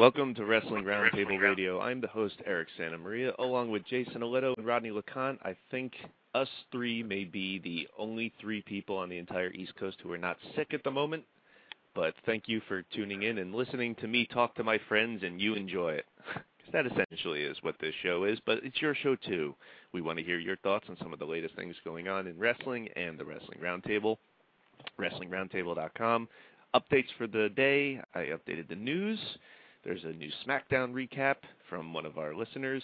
Welcome to Wrestling Roundtable Radio. I'm the host, Eric Santamaria, along with Jason Aldo and Rodney LeConte. I think us three may be the only three people on the entire East Coast who are not sick at the moment, but thank you for tuning in and listening to me talk to my friends and you enjoy it. Because that essentially is what this show is, but it's your show too. We want to hear your thoughts on some of the latest things going on in wrestling and the Wrestling Roundtable. WrestlingRoundtable.com. Updates for the day. I updated the news. There's a new SmackDown recap from one of our listeners.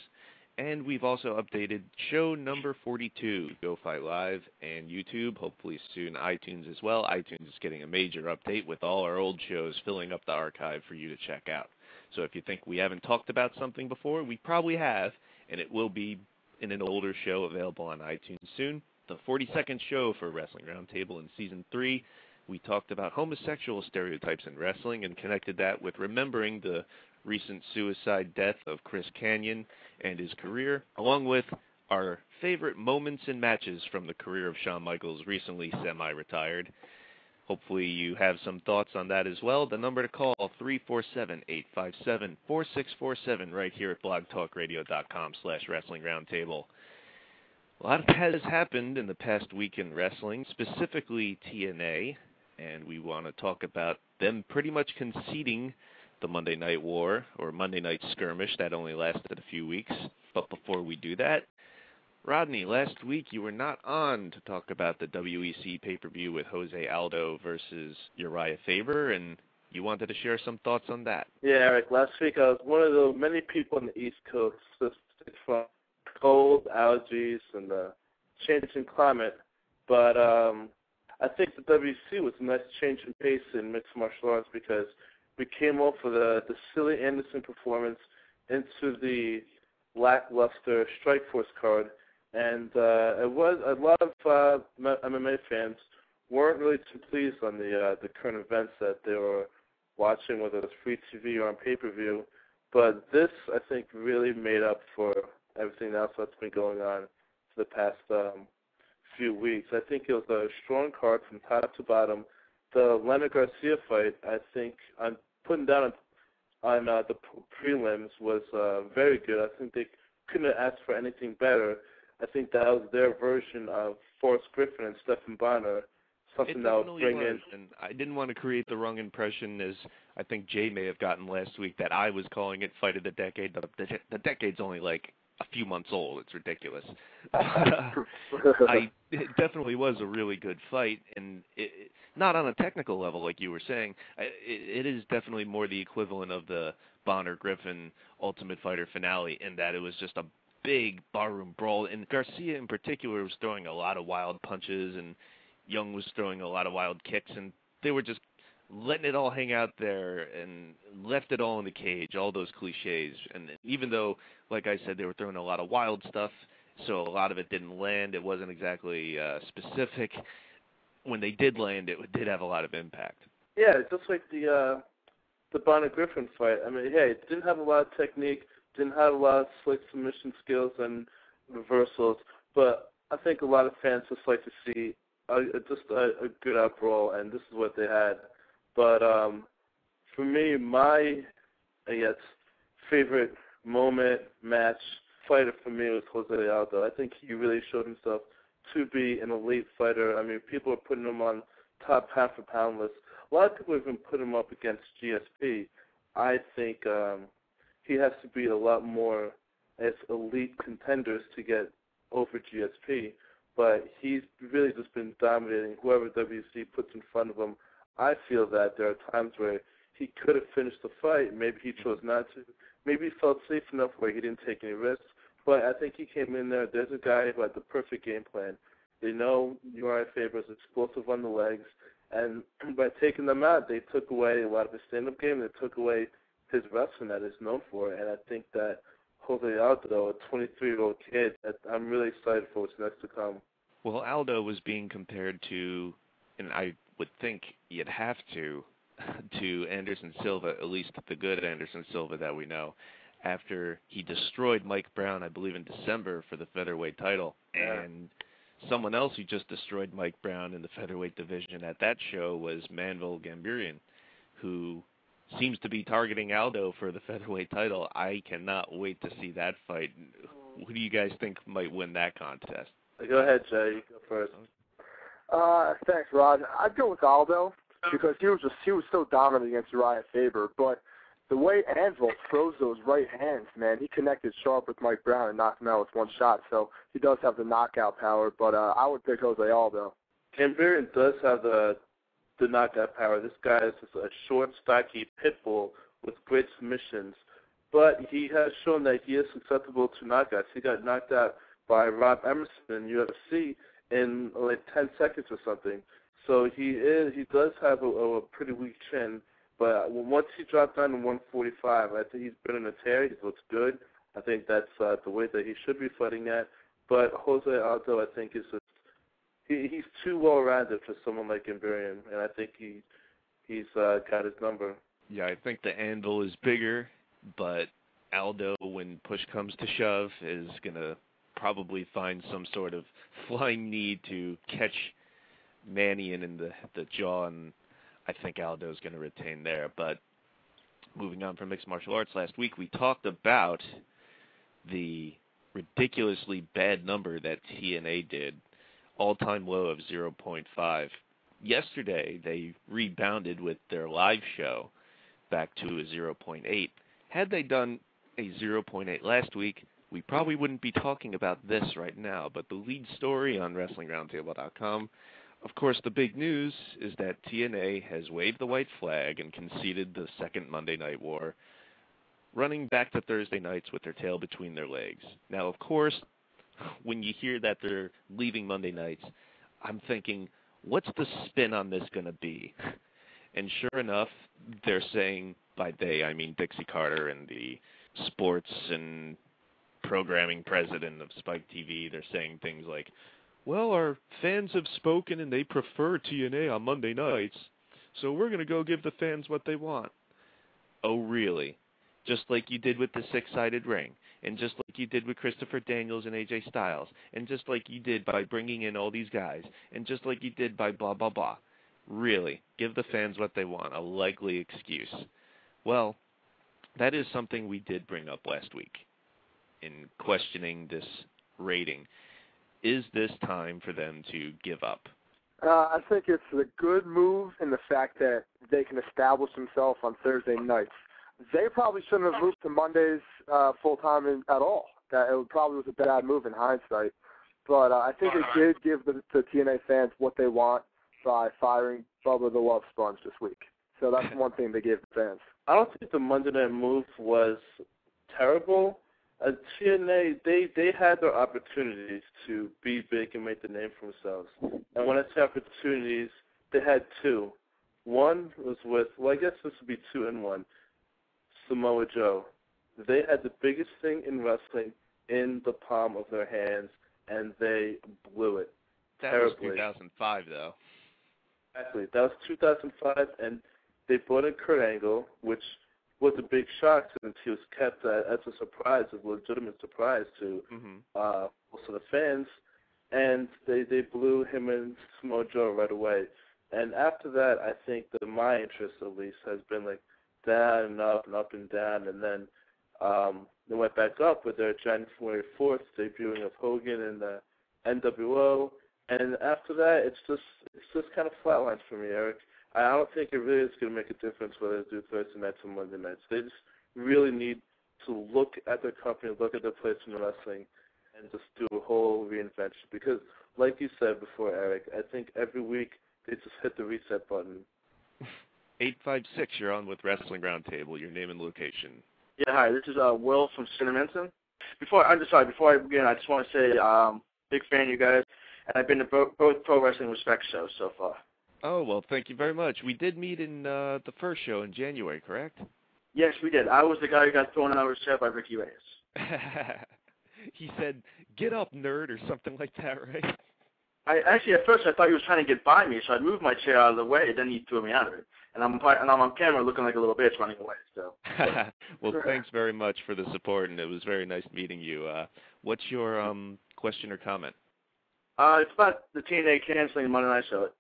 And we've also updated show number 42, Go Fight Live and YouTube, hopefully soon iTunes as well. iTunes is getting a major update with all our old shows filling up the archive for you to check out. So if you think we haven't talked about something before, we probably have, and it will be in an older show available on iTunes soon. The 42nd show for Wrestling Roundtable in Season 3. We talked about homosexual stereotypes in wrestling and connected that with remembering the recent suicide death of Chris Kanyon and his career, along with our favorite moments and matches from the career of Shawn Michaels, recently semi-retired. Hopefully you have some thoughts on that as well. The number to call, 347-857-4647, right here at blogtalkradio.com/Wrestling Roundtable. A lot has happened in the past week in wrestling, specifically TNA, and we want to talk about them pretty much conceding the Monday Night War, or Monday Night Skirmish, that only lasted a few weeks. But before we do that, Rodney, last week you were not on to talk about the WEC pay-per-view with Jose Aldo versus Uriah Faber, and you wanted to share some thoughts on that. Yeah, Eric, last week I was one of the many people on the East Coast suffering from cold, allergies, and the changing climate. But I think the WC was a nice change in pace in mixed martial arts because we came off of the silly Anderson performance into the lackluster Strikeforce card, and it was a lot of MMA fans weren't really too pleased on the current events that they were watching, whether it was free TV or on pay-per-view. But this, I think, really made up for everything else that's been going on for the past few weeks. I think it was a strong card from top to bottom. The Leonard Garcia fight, I think, I'm putting down on the prelims, was very good. I think they couldn't have asked for anything better. I think that was their version of Forrest Griffin and Stephen Bonner, something that would bring in. And I didn't want to create the wrong impression, as I think Jay may have gotten last week, that I was calling it Fight of the Decade. The decade's only like a few months old. It's ridiculous. It definitely was a really good fight, and not on a technical level like you were saying. It is definitely more the equivalent of the Bonner-Griffin Ultimate Fighter finale in that it was just a big barroom brawl, and Garcia in particular was throwing a lot of wild punches, and Young was throwing a lot of wild kicks, and they were just letting it all hang out there and left it all in the cage, all those cliches. And even though, like I said, they were throwing a lot of wild stuff, so a lot of it didn't land. It wasn't exactly specific. When they did land, it did have a lot of impact. Yeah, just like the Bonner-Griffin fight. I mean, hey, it didn't have a lot of technique, didn't have a lot of slick submission skills and reversals, but I think a lot of fans just like to see just a good out brawl, and this is what they had. But for me, my, I guess, favorite moment, match, fighter for me was Jose Aldo. I think he really showed himself to be an elite fighter. I mean, people are putting him on top pound-for-pound lists. A lot of people have even put him up against GSP. I think he has to beat a lot more as elite contenders to get over GSP. But he's really just been dominating whoever WC puts in front of him. I feel that there are times where he could have finished the fight. Maybe he chose not to. Maybe he felt safe enough where he didn't take any risks. But I think he came in there. There's a guy who had the perfect game plan. They know Uriah Faber is explosive on the legs. And by taking them out, they took away a lot of his stand-up game. They took away his wrestling that he's known for. And I think that Jose Aldo, a 23-year-old kid, I'm really excited for what's next to come. Well, Aldo was being compared to, and I would think you'd have to Anderson Silva, at least the good Anderson Silva that we know, after he destroyed Mike Brown, I believe in December, for the featherweight title. Yeah. And someone else who just destroyed Mike Brown in the featherweight division at that show was Manvel Gamburyan, who seems to be targeting Aldo for the featherweight title. I cannot wait to see that fight. Who do you guys think might win that contest? Go ahead, Jay. You go first. Thanks, Rod. I'd go with Aldo because he was so dominant against Uriah Faber. But the way Anvil throws those right hands, man, he connected sharp with Mike Brown and knocked him out with one shot. So he does have the knockout power. But I would pick Jose Aldo. Gambarian does have the knockout power. This guy is just a short, stocky pit bull with great submissions. But he has shown that he is susceptible to knockouts. He got knocked out by Rob Emerson in UFC in like 10 seconds or something. So he does have a pretty weak chin. But once he dropped down to 145, I think he's been in a tear. He looks good. I think that's the way that he should be fighting at. But Jose Aldo, I think, is just he's too well-rounded for someone like Gambarian, and I think he's got his number. Yeah, I think the anvil is bigger, but Aldo, when push comes to shove, is going to probably find some sort of flying knee to catch Mannion in the jaw, and I think Aldo's going to retain there. But moving on from mixed martial arts, last week we talked about the ridiculously bad number that TNA did, all-time low of 0.5. Yesterday, they rebounded with their live show back to a 0.8. Had they done a 0.8 last week, we probably wouldn't be talking about this right now. But the lead story on WrestlingRoundtable.com, of course, the big news is that TNA has waved the white flag and conceded the second Monday Night War, running back to Thursday nights with their tail between their legs. Now, of course, when you hear that they're leaving Monday nights, I'm thinking, what's the spin on this going to be? And sure enough, they're saying, by they, I mean Dixie Carter and the sports and programming president of Spike TV, they're saying things like, well, our fans have spoken and they prefer TNA on Monday nights, so we're going to go give the fans what they want. Oh, really? Just like you did with the six-sided ring, and just like you did with Christopher Daniels and AJ Styles, and just like you did by bringing in all these guys, and just like you did by blah, blah, blah. Really, give the fans what they want, a likely excuse. Well, that is something we did bring up last week in questioning this rating. Is this time for them to give up? I think it's a good move in the fact that they can establish themselves on Thursday nights. They probably shouldn't have moved to Mondays full-time at all. It probably was a bad move in hindsight. But I think it did give the TNA fans what they want by firing Bubba the Love Sponge this week. So that's one thing they gave the fans. I don't think the Monday Night move was terrible. TNA, they had their opportunities to be big and make the name for themselves. And when I say opportunities, they had two. One was with, well, I guess this would be 2 in 1. Samoa Joe. They had the biggest thing in wrestling in the palm of their hands, and they blew it terribly. That was 2005, though. Exactly. That was 2005, and they brought in Kurt Angle, which was a big shock since he was kept as a surprise, a legitimate surprise to most of the fans, and they blew him and Samoa Joe right away. And after that, I think that my interest, at least, has been like down and up and down, and then they went back up with their January 4th debuting of Hogan and the NWO, and after that, it's just kind of flatlined for me, Eric. I don't think it really is going to make a difference whether they do Thursday nights or Monday nights. They just really need to look at their company, look at their place in wrestling, and just do a whole reinvention. Because, like you said before, Eric, I think every week they just hit the reset button. 856, you're on with Wrestling Roundtable. Your name and location. Yeah, hi. This is Will from Cinnamon. Before I begin, I just want to say big fan of you guys, and I've been to both Pro Wrestling Respect shows so far. Oh, well, thank you very much. We did meet in the first show in January, correct? Yes, we did. I was the guy who got thrown out of his chair by Ricky Reyes. He said, "Get up, nerd," or something like that, right? At first I thought he was trying to get by me, so I moved my chair out of the way, then he threw me out of it. And I'm on camera looking like a little bitch running away. So. Well, thanks very much for the support, and it was very nice meeting you. What's your question or comment? It's about the TNA canceling the Monday Night Show.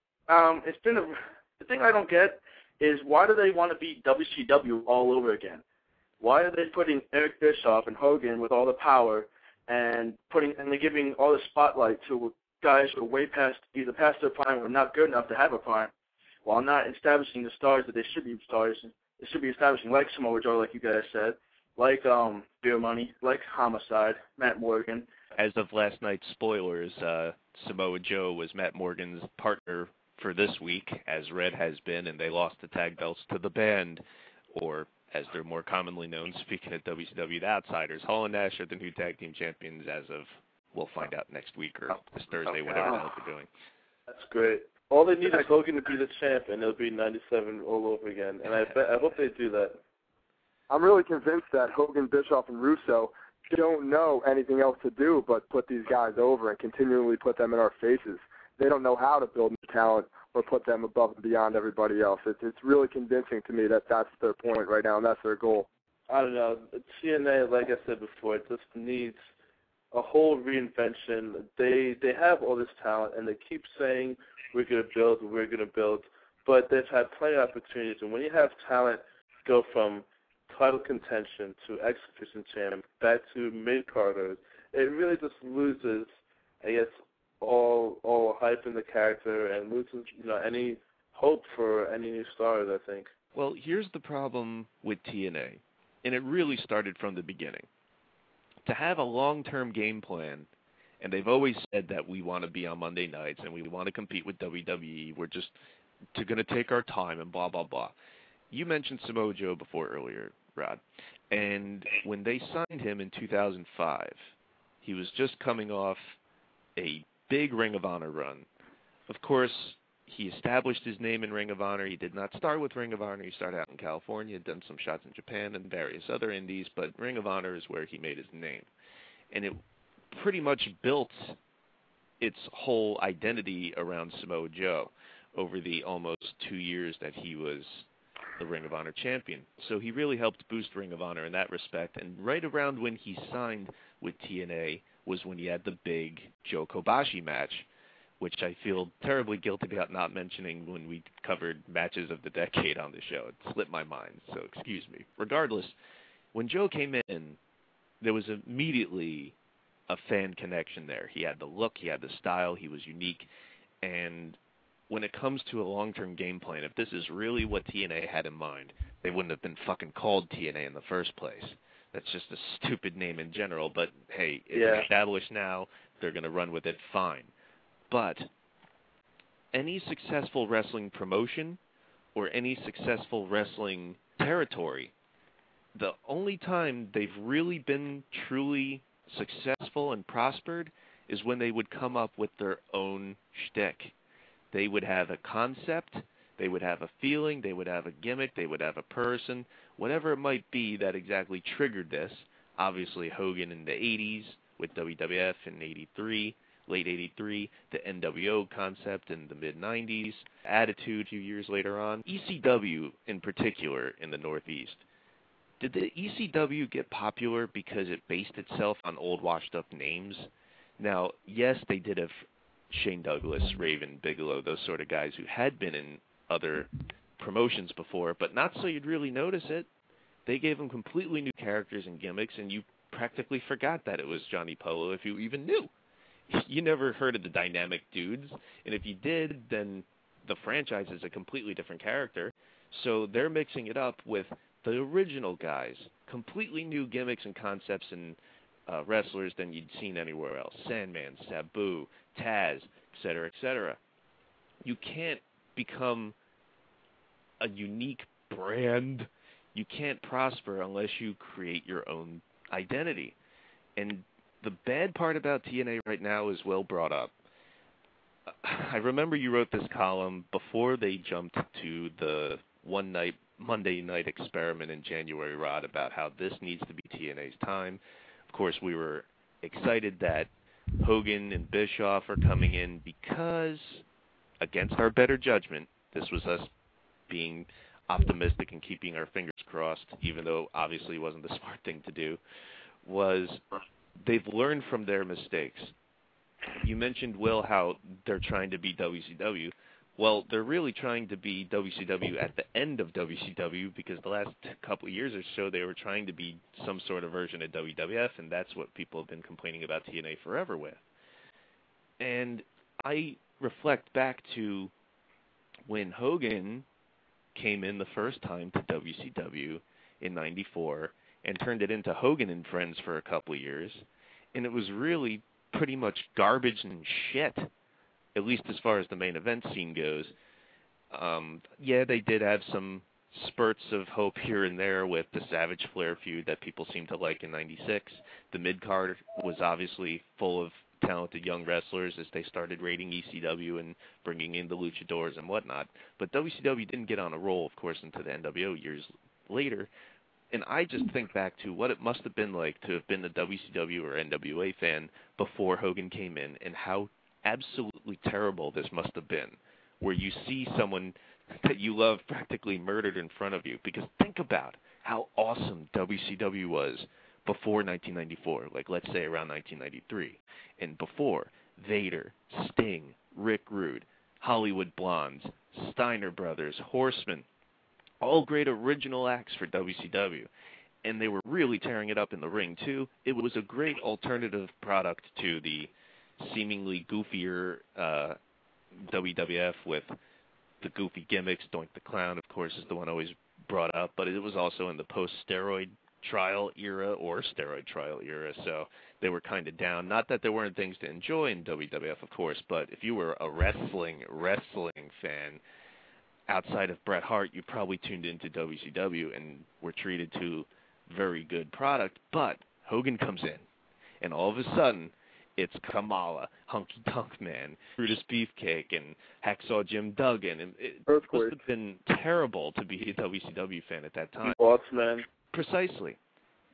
It's been the thing I don't get is why do they want to beat WCW all over again? Why are they putting Eric Bischoff and Hogan with all the power and they're giving all the spotlight to guys who are way past their prime or not good enough to have a prime, while not establishing the stars that they should be stars? They should be establishing, like Samoa Joe, like you guys said, like Beer Money, like Homicide, Matt Morgan. As of last night's spoilers, Samoa Joe was Matt Morgan's partner for this week, as Red has been, and they lost the tag belts to the Band, or as they're more commonly known, speaking at WCW, the Outsiders. Hall and Nash are the new tag team champions as of, we'll find out next week or this Thursday, whatever the hell they're doing. That's great. All they need is Hogan to be the champ, and it'll be 97 all over again. And I hope they do that. I'm really convinced that Hogan, Bischoff, and Russo don't know anything else to do but put these guys over and continually put them in our faces. They don't know how to build new talent or put them above and beyond everybody else. It's really convincing to me that that's their point right now, and that's their goal. I don't know. TNA, like I said before, it just needs a whole reinvention. They have all this talent, and they keep saying, we're going to build, but they've had plenty of opportunities. And when you have talent go from title contention to exhibition champ back to mid-carders, it really just loses, I guess, all hype in the character and loses, any hope for any new stars, I think. Well, here's the problem with TNA, and it really started from the beginning. To have a long-term game plan, and they've always said that we want to be on Monday nights and we want to compete with WWE, we're just going to take our time and blah, blah, blah. You mentioned Samoa Joe before earlier, Rod, and when they signed him in 2005, he was just coming off a big Ring of Honor run. Of course, he established his name in Ring of Honor. He did not start with Ring of Honor. He started out in California, done some shots in Japan and various other indies, but Ring of Honor is where he made his name. And it pretty much built its whole identity around Samoa Joe over the almost 2 years that he was the Ring of Honor champion. So he really helped boost Ring of Honor in that respect. And right around when he signed with TNA was when he had the big Joe Kobashi match, which I feel terribly guilty about not mentioning when we covered matches of the decade on the show. It slipped my mind, so excuse me. Regardless, when Joe came in, there was immediately a fan connection there. He had the look, he had the style, he was unique, and when it comes to a long-term game plan, if this is really what TNA had in mind, they wouldn't have been fucking called TNA in the first place. That's just a stupid name in general, but hey, it's established now, they're going to run with it fine. But any successful wrestling promotion or any successful wrestling territory, the only time they've really been truly successful and prospered is when they would come up with their own shtick. They would have a concept, they would have a feeling, they would have a gimmick, they would have a person, whatever it might be that exactly triggered this. Obviously, Hogan in the 80s with WWF in 83, late 83, the NWO concept in the mid-90s, Attitude a few years later on. ECW in particular in the Northeast. Did the ECW get popular because it based itself on old washed-up names? Now, yes, they did have Shane Douglas, Raven, Bigelow, those sort of guys who had been in other promotions before, but not so you'd really notice it. They gave them completely new characters and gimmicks, and you practically forgot that it was Johnny Polo if you even knew. You never heard of the Dynamic Dudes, and if you did, then the franchise is a completely different character. So they're mixing it up with the original guys, completely new gimmicks and concepts and wrestlers than you'd seen anywhere else. Sandman, Sabu, Taz, etc., etc. You can't become a unique brand. You can't prosper unless you create your own identity. And the bad part about TNA right now is well brought up. I remember you wrote this column before they jumped to the Monday night experiment in January, Rod, about how this needs to be TNA's time. Of course, we were excited that Hogan and Bischoff are coming in because, against our better judgment, this was us being optimistic and keeping our fingers crossed, even though obviously it wasn't the smart thing to do, was they've learned from their mistakes. You mentioned, Will, how they're trying to beat WCW. Well, they're really trying to be WCW at the end of WCW, because the last couple of years or so they were trying to be some sort of version of WWF, and that's what people have been complaining about TNA forever with. And I reflect back to when Hogan came in the first time to WCW in '94 and turned it into Hogan and Friends for a couple of years, and it was really pretty much garbage and shit, at least as far as the main event scene goes. Yeah, they did have some spurts of hope here and there with the Savage Flair feud that people seem to like in '96. The mid-card was obviously full of talented young wrestlers as they started raiding ECW and bringing in the luchadors and whatnot. But WCW didn't get on a roll, of course, into the NWO years later. And I just think back to what it must have been like to have been a WCW or NWA fan before Hogan came in, and how absolutely terrible this must have been, where you see someone that you love practically murdered in front of you. Because think about how awesome WCW was before 1994, like let's say around 1993, and before Vader, Sting, Rick Rude, Hollywood Blondes, Steiner Brothers, Horsemen, all great original acts for WCW, and they were really tearing it up in the ring too. It was a great alternative product to the seemingly goofier WWF with the goofy gimmicks. Doink the Clown, of course, is the one always brought up, but it was also in the post-steroid trial era, so they were kind of down. Not that there weren't things to enjoy in WWF, of course, but if you were a wrestling fan, outside of Bret Hart, you probably tuned into WCW and were treated to very good product. But Hogan comes in, and all of a sudden, it's Kamala, Hunky Tonk Man, Brutus Beefcake, and Hacksaw Jim Duggan. And it must have been terrible to be a WCW fan at that time. Man. Precisely.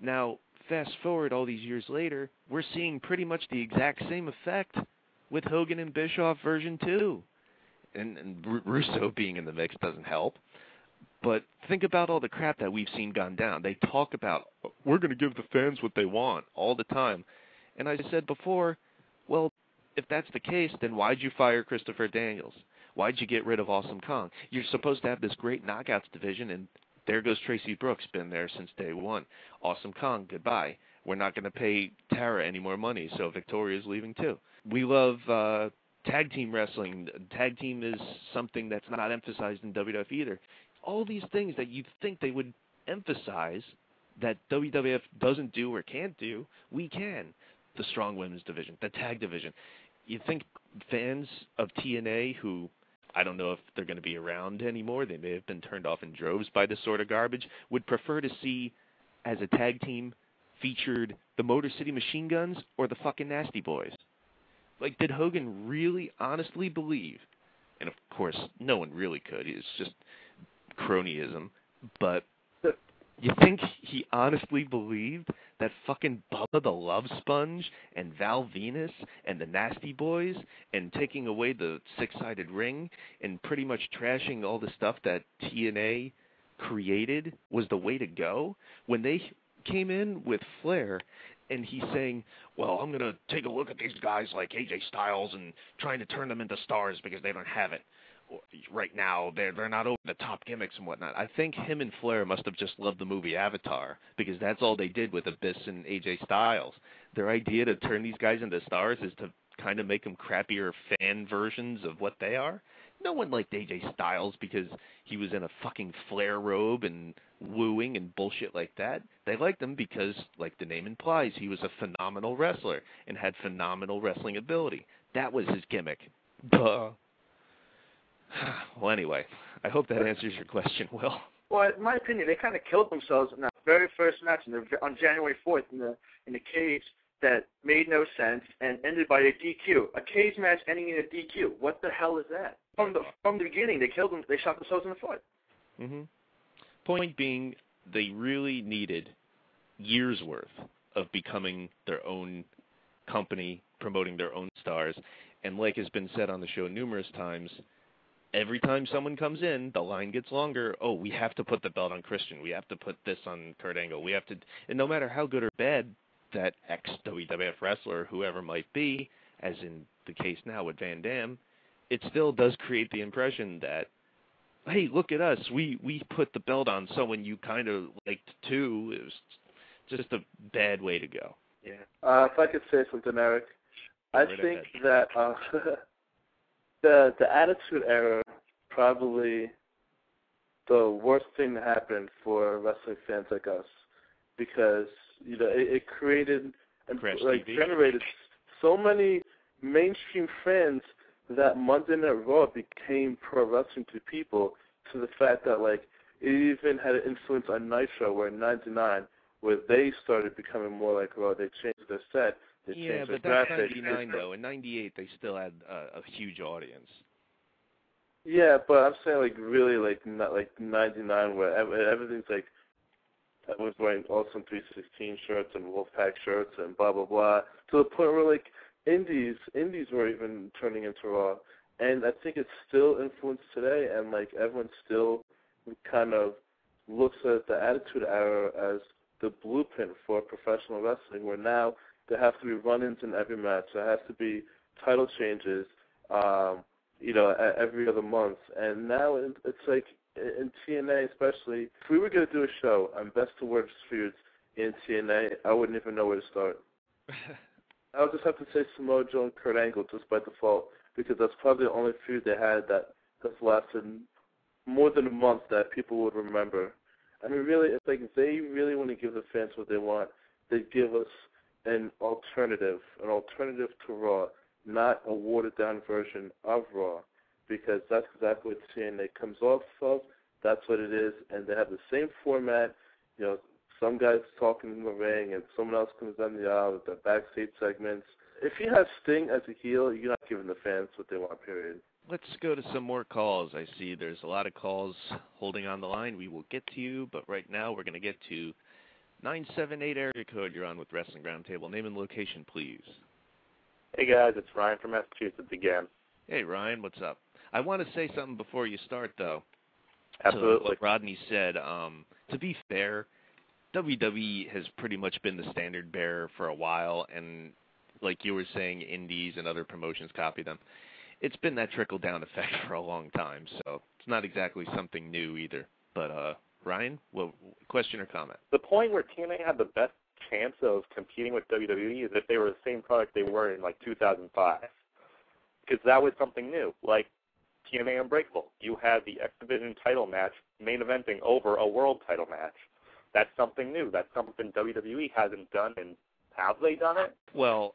Now, fast forward all these years later, we're seeing pretty much the exact same effect with Hogan and Bischoff version 2. And Russo being in the mix doesn't help. But think about all the crap that we've seen gone down. They talk about, we're going to give the fans what they want all the time. And I said before, well, if that's the case, then why'd you fire Christopher Daniels? Why'd you get rid of Awesome Kong? You're supposed to have this great knockouts division, and there goes Tracy Brooks, been there since day one. Awesome Kong, goodbye. We're not going to pay Tara any more money, so Victoria's leaving too. We love tag team wrestling. Tag team is something that's not emphasized in WWF either. All these things that you'd think they would emphasize that WWF doesn't do or can't do, we can. The strong women's division, the tag division. You think fans of TNA, who I don't know if they're going to be around anymore, they may have been turned off in droves by this sort of garbage, would prefer to see as a tag team featured the Motor City Machine Guns or the fucking Nasty Boys? Like, did Hogan really honestly believe, and of course no one really could, it's just cronyism, but you think he honestly believed that fucking Bubba the Love Sponge and Val Venus and the Nasty Boys and taking away the six-sided ring and pretty much trashing all the stuff that TNA created was the way to go? When they came in with Flair and he's saying, well, I'm going to take a look at these guys like AJ Styles and trying to turn them into stars because they don't have it. Right now, they're not over the top gimmicks and whatnot. I think him and Flair must have just loved the movie Avatar, because that's all they did with Abyss and AJ Styles. Their idea to turn these guys into stars is to kind of make them crappier fan versions of what they are. No one liked AJ Styles because he was in a fucking Flair robe and wooing and bullshit like that. They liked him because, like the name implies, he was a phenomenal wrestler and had phenomenal wrestling ability. That was his gimmick. Duh. Well, anyway, I hope that answers your question, Will. Well, in my opinion, they kind of killed themselves in that very first match on January 4th in the cage that made no sense and ended by a DQ. A cage match ending in a DQ. What the hell is that? From the beginning, they killed them. They shot themselves in the foot. Mm-hmm. Point being, they really needed years' worth of becoming their own company, promoting their own stars, and like has been said on the show numerous times, every time someone comes in, the line gets longer. Oh, we have to put the belt on Christian. We have to put this on Kurt Angle. We have to, and no matter how good or bad that ex-WWF wrestler, whoever might be, as in the case now with Van Dam, it still does create the impression that, hey, look at us. We put the belt on someone you kind of liked too. It was just a bad way to go. Yeah. If I could say something, Eric, I think that the Attitude Era probably the worst thing that happened for wrestling fans like us, because it created and generated so many mainstream fans that Monday Night Raw became pro wrestling to people, to the fact that it even had an influence on Nitro, where in '99, where they started becoming more like Raw. They changed their set. Yeah, but that's '99 though. In '98, they still had a huge audience. Yeah, but I'm saying really not '99, where everything's I was wearing Awesome 316 shirts and Wolfpack shirts and blah blah blah, to the point where indies were even turning into Raw, and I think it's still influenced today, and everyone still kind of looks at the Attitude Era as the blueprint for professional wrestling, where now there have to be run-ins in every match, there has to be title changes, every other month, and now it's in TNA especially. If we were going to do a show on best to worst feuds in TNA, I wouldn't even know where to start. I'll just have to say Samoa Joe and Kurt Angle just by default, because that's probably the only feud they had that has lasted more than a month that people would remember. I mean, really, it's they really want to give the fans what they want. They give us an alternative to Raw, not a watered-down version of Raw, because that's exactly what TNA comes off of. That's what it is, and they have the same format. Some guys talking in the ring, and someone else comes down the aisle with their backstage segments. If you have Sting as a heel, you're not giving the fans what they want, period. Let's go to some more calls. I see there's a lot of calls holding on the line. We will get to you, but right now we're going to get to 978 area code. You're on with Wrestling Roundtable. Name and location, please. Hey, guys. It's Ryan from Massachusetts again. Hey, Ryan. What's up? I want to say something before you start, though. Absolutely. To what Rodney said, to be fair, WWE has pretty much been the standard bearer for a while, and like you were saying, indies and other promotions copy them. It's been that trickle-down effect for a long time, so it's not exactly something new either. But, Ryan, question or comment? The point where TNA had the best chance of competing with WWE is if they were the same product they were in, 2005. Because that was something new. TNA Unbreakable. You had the X Division title match main eventing over a world title match. That's something new. That's something WWE hasn't done, and have they done it? Well,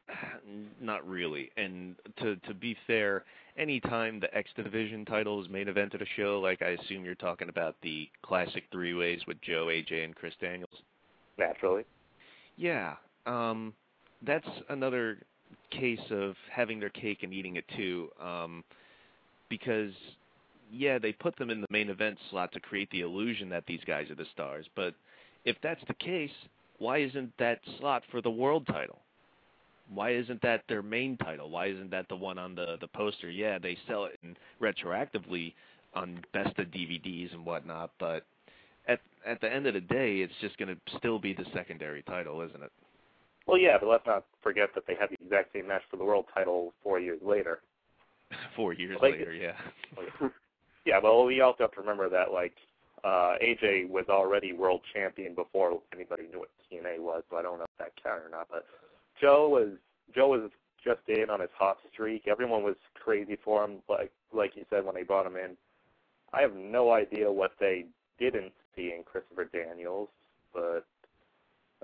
not really. And to be fair, anytime the X Division title is main event at a show, I assume you're talking about the classic three-ways with Joe, AJ, and Chris Daniels. Naturally. Yeah. That's another case of having their cake and eating it too. Because, yeah, they put them in the main event slot to create the illusion that these guys are the stars. But if that's the case, why isn't that slot for the world title? Why isn't that their main title? Why isn't that the one on the poster? Yeah, they sell it retroactively on best of DVDs and whatnot, but at the end of the day, it's just going to still be the secondary title, isn't it? Well, yeah, but let's not forget that they had the exact same match for the world title 4 years later. 4 years later, yeah. Yeah, well, we also have to remember that, AJ was already world champion before anybody knew what TNA was, so I don't know if that counted or not. But Joe was just in on his hot streak. Everyone was crazy for him, like you said, when they brought him in. I have no idea what they didn't see in Christopher Daniels, but,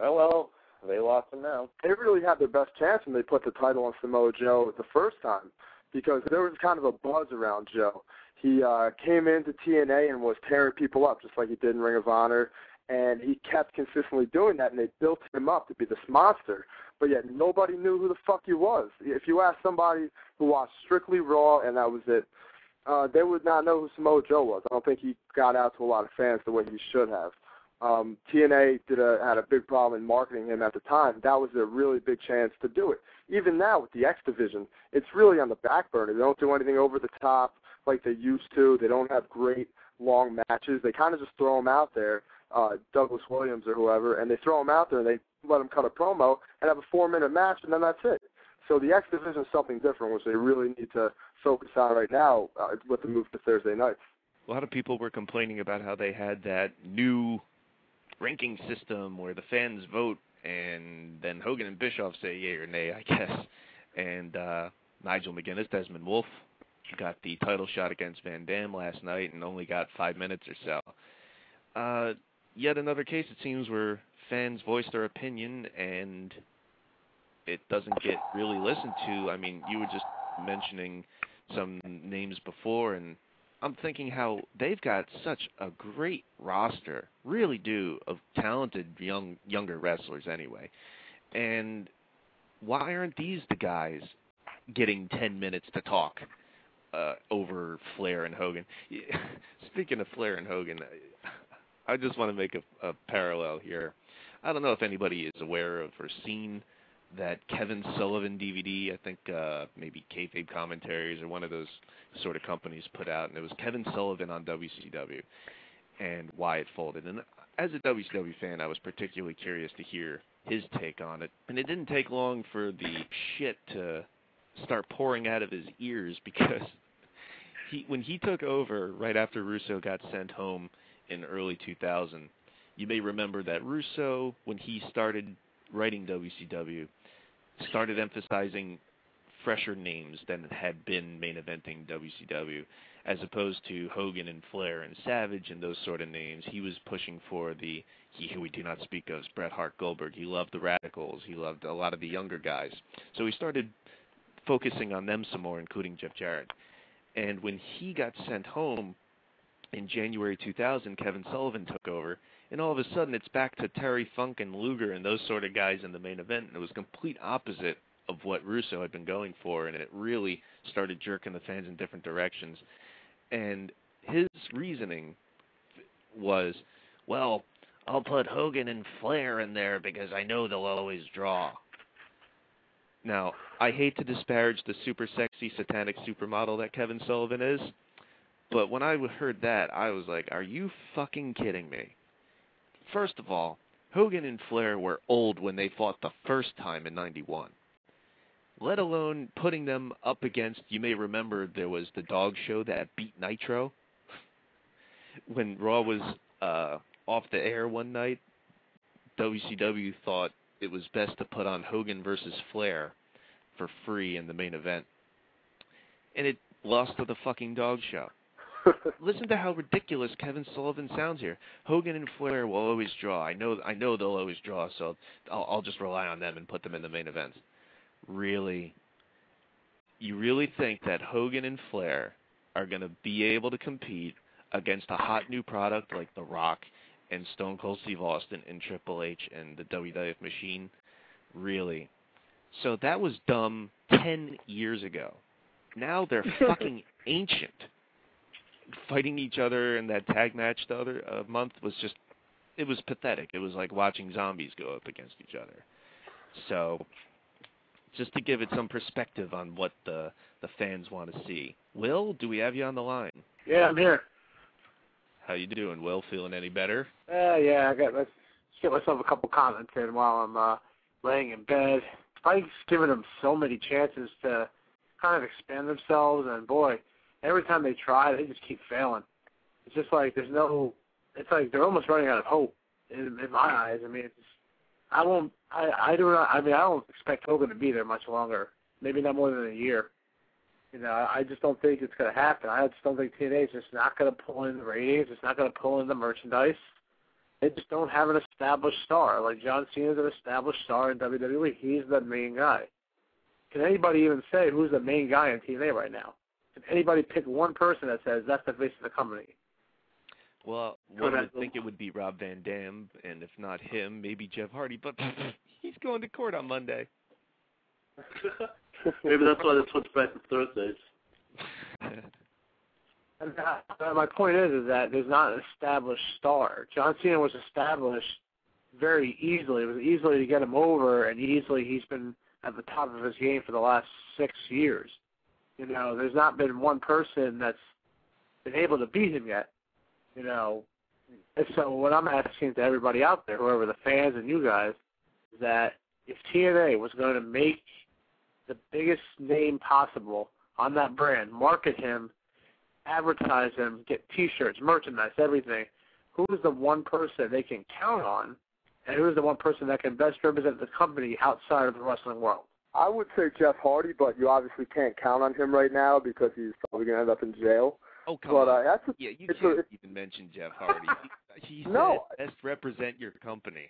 oh well, they lost him now. They really had their best chance when they put the title on Samoa Joe the first time, because there was kind of a buzz around Joe. He came into TNA and was tearing people up just like he did in Ring of Honor, and he kept consistently doing that, and they built him up to be this monster. But yet nobody knew who the fuck he was. If you asked somebody who watched strictly Raw and that was it, they would not know who Samoa Joe was. I don't think he got out to a lot of fans the way he should have. TNA had a big problem in marketing him at the time. That was a really big chance to do it. Even now with the X Division, it's really on the back burner. They don't do anything over the top like they used to. They don't have great long matches. They kind of just throw them out there, Douglas Williams or whoever, and they throw them out there and they let them cut a promo and have a 4-minute match, and then that's it. So the X Division is something different, which they really need to focus on right now with the move to Thursday nights. A lot of people were complaining about how they had that new ranking system where the fans vote, and then Hogan and Bischoff say yay or nay, I guess. And Nigel McGuinness, Desmond Wolfe, got the title shot against Van Dam last night and only got 5 minutes or so. Yet another case, it seems, where fans voice their opinion and it doesn't get really listened to. I mean, you were just mentioning some names before, and I'm thinking how they've got such a great roster, really do, of talented younger wrestlers anyway. And why aren't these the guys getting 10 minutes to talk over Flair and Hogan? Speaking of Flair and Hogan, I just want to make a parallel here. I don't know if anybody is aware of or seen that Kevin Sullivan DVD, I think maybe Kayfabe Commentaries or one of those sort of companies put out, and it was Kevin Sullivan on WCW and why it folded. And as a WCW fan, I was particularly curious to hear his take on it. And it didn't take long for the shit to start pouring out of his ears, because when he took over right after Russo got sent home in early 2000, you may remember that Russo, when he started writing WCW, started emphasizing fresher names than had been main eventing WCW, as opposed to Hogan and Flair and Savage and those sort of names. He was pushing for the He Who We Do Not Speak Of, Bret Hart, Goldberg. He loved the Radicals. He loved a lot of the younger guys. So he started focusing on them some more, including Jeff Jarrett. And when he got sent home in January 2000, Kevin Sullivan took over, and all of a sudden it's back to Terry Funk and Luger and those sort of guys in the main event, and it was complete opposite of what Russo had been going for, and it really started jerking the fans in different directions. And his reasoning was, well, I'll put Hogan and Flair in there because I know they'll always draw. Now, I hate to disparage the super sexy satanic supermodel that Kevin Sullivan is, but when I heard that, I was like, are you fucking kidding me? First of all, Hogan and Flair were old when they fought the first time in 91. Let alone putting them up against, you may remember there was the dog show that beat Nitro. When Raw was off the air one night, WCW thought it was best to put on Hogan versus Flair for free in the main event. And it lost to the fucking dog show. Listen to how ridiculous Kevin Sullivan sounds here. Hogan and Flair will always draw. I know they'll always draw, so I'll just rely on them and put them in the main events. Really? You really think that Hogan and Flair are going to be able to compete against a hot new product like The Rock and Stone Cold Steve Austin and Triple H and the WWF Machine? Really? So that was dumb 10 years ago. Now they're fucking ancient. Fighting each other in that tag match the other month was just, it was pathetic. It was like watching zombies go up against each other. So, just to give it some perspective on what the fans want to see. Will, do we have you on the line? Yeah, I'm here. How you doing, Will? Feeling any better? Yeah, let's get myself a couple comments in while I'm laying in bed. Spike's given them so many chances to kind of expand themselves, and boy, every time they try, they just keep failing. It's just like it's like they're almost running out of hope in my eyes. I mean, I don't expect Hogan to be there much longer. Maybe not more than a year. You know, I just don't think it's going to happen. I just don't think TNA is just not going to pull in the ratings. It's not going to pull in the merchandise. They just don't have an established star. Like John Cena's an established star in WWE. He's the main guy. Can anybody even say who's the main guy in TNA right now? Can anybody pick one person that says that's the face of the company? Well, one would think it would be Rob Van Dam, and if not him, maybe Jeff Hardy, but he's going to court on Monday. Maybe that's why they switched back to Thursdays. And my point is that there's not an established star. John Cena was established very easily. It was easily to get him over, and easily he's been at the top of his game for the last 6 years. You know, there's not been one person that's been able to beat him yet. You know, and so what I'm asking to everybody out there, whoever the fans and you guys, is that if TNA was going to make the biggest name possible on that brand, market him, advertise him, get T-shirts, merchandise, everything, who is the one person they can count on, and who is the one person that can best represent the company outside of the wrestling world? I would say Jeff Hardy, but you obviously can't count on him right now because he's probably going to end up in jail. Oh, come on. You can't even mention Jeff Hardy. He no. said, best represent your company.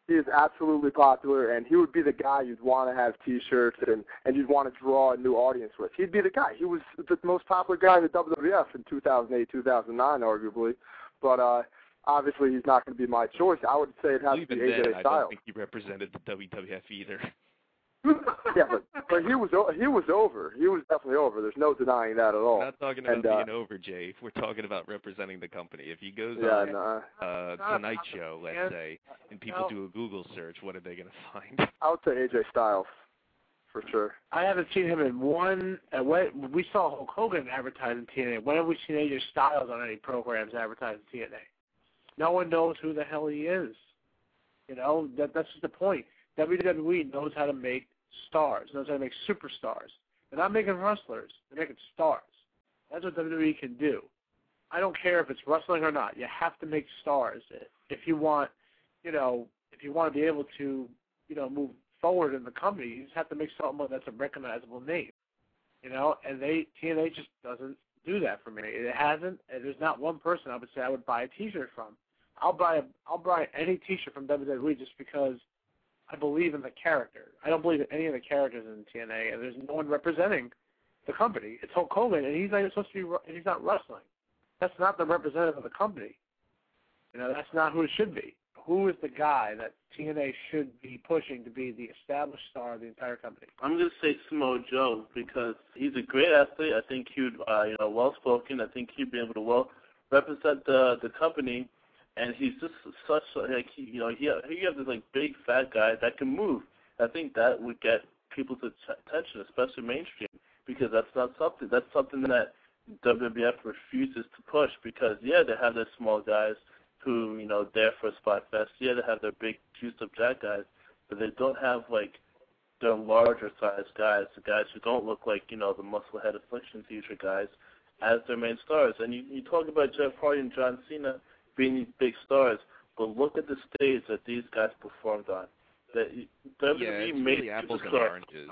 He is absolutely popular, and he would be the guy you'd want to have T-shirts and you'd want to draw a new audience with. He'd be the guy. He was the most popular guy in the WWF in 2008, 2009, arguably. But obviously he's not going to be my choice. I would say it has to be AJ Styles. I don't think he represented the WWF either. Yeah, but he was over. He was definitely over. There's no denying that at all. We're not talking about being over, Jay. We're talking about representing the company. If he goes on Tonight Show, let's say, and people do a Google search, what are they going to find? I would say AJ Styles, for sure. I haven't seen him in one. We saw Hulk Hogan advertising TNA. When have we seen AJ Styles on any programs advertising TNA? No one knows who the hell he is. You know, that's just the point. WWE knows how to make stars, knows how to make superstars. They're not making wrestlers. They're making stars. That's what WWE can do. I don't care if it's wrestling or not. You have to make stars if you want, if you want to be able to, move forward in the company. You just have to make someone that's a recognizable name, and TNA just doesn't do that for me. It hasn't. And there's not one person I would say I would buy a T-shirt from. I'll buy any T-shirt from WWE just because I believe in the character. I don't believe in any of the characters in TNA, and there's no one representing the company. It's Hulk Hogan, and he's not supposed to be. And he's not wrestling. That's not the representative of the company. That's not who it should be. Who is the guy that TNA should be pushing to be the established star of the entire company? I'm going to say Samoa Joe because he's a great athlete. I think he'd, well-spoken. I think he'd be able to represent the company. And he's just such he has this big fat guy that can move. I think that would get people's attention, especially mainstream, because that's something that WWF refuses to push. Because they have their small guys who there for a spot fest. They have their big juiced up jack guys, but they don't have their larger sized guys, the guys who don't look like the muscle head affliction feature guys, as their main stars. And you talk about Jeff Hardy and John Cena being these big stars, but look at the stage that these guys performed on. WWE made really apples and oranges.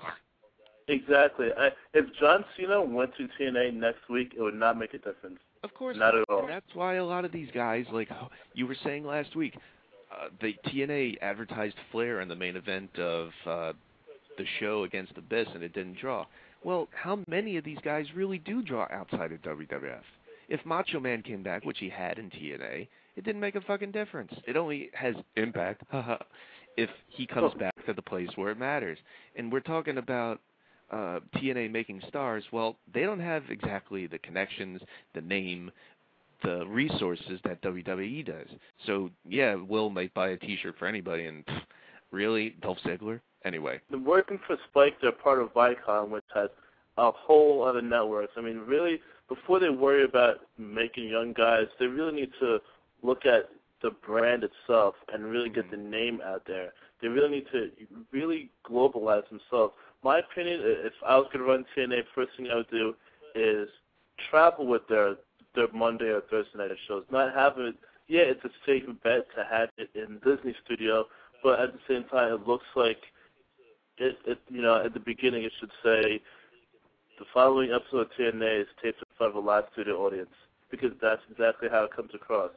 Exactly. If John Cena went to TNA next week, it would not make a difference. Of course not at all. And that's why a lot of these guys, like you were saying last week, the TNA advertised Flair in the main event of the show against the Abyss, and it didn't draw. Well, how many of these guys really do draw outside of WWF? If Macho Man came back, which he had in TNA, it didn't make a fucking difference. It only has impact if he comes back to the place where it matters. And we're talking about TNA making stars. Well, they don't have exactly the connections, the name, the resources that WWE does. So, Will might buy a T-shirt for anybody, and really, Dolph Ziggler? Anyway. They're working for Spike. They're part of Viacom, which has a whole other networks. I mean, really, before they worry about making young guys, they really need to look at the brand itself and really get the name out there. They really need to really globalize themselves. My opinion, if I was going to run TNA, first thing I would do is travel with their Monday or Thursday night shows. Not have it, it's a safe bet to have it in Disney Studio, but at the same time, it looks like it at the beginning it should say, the following episode of TNA is taped in front of a live studio audience, because that's exactly how it comes across.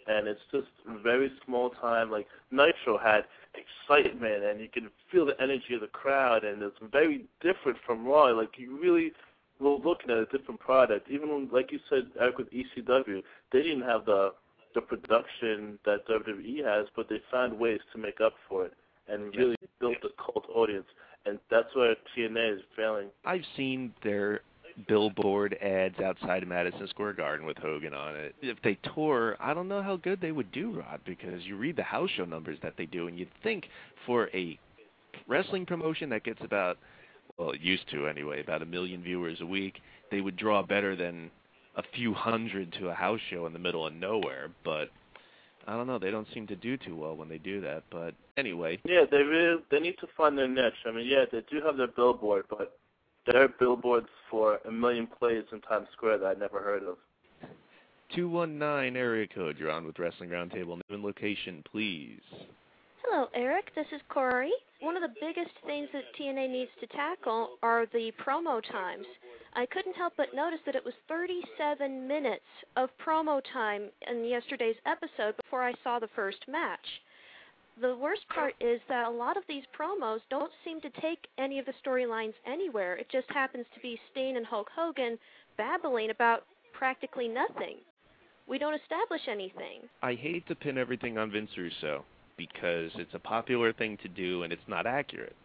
And it's just very small time. Like Nitro had excitement, and you can feel the energy of the crowd, and it's very different from Raw. Like you really were looking at a different product. Even when, like you said, Eric, with ECW, they didn't have the production that WWE has, but they found ways to make up for it and really built a cult audience. And that's where TNA is failing. I've seen their billboard ads outside of Madison Square Garden with Hogan on it. If they tour, I don't know how good they would do, Rod, because you read the house show numbers that they do, and you'd think for a wrestling promotion that gets about, well, it used to anyway, about 1 million viewers a week, they would draw better than a few hundred to a house show in the middle of nowhere. But I don't know. They don't seem to do too well when they do that. But anyway. Yeah, they need to find their niche. I mean, yeah, they do have their billboard, but there are billboards for a million plays in Times Square that I never heard of. 219 area code. You're on with Wrestling Roundtable. Name and location, please. Hello, Eric. This is Corey. One of the biggest things that TNA needs to tackle are the promo times. I couldn't help but notice that it was 37 minutes of promo time in yesterday's episode before I saw the first match. The worst part is that a lot of these promos don't seem to take any of the storylines anywhere. It just happens to be Steen and Hulk Hogan babbling about practically nothing. We don't establish anything. I hate to pin everything on Vince Russo because it's a popular thing to do and it's not accurate.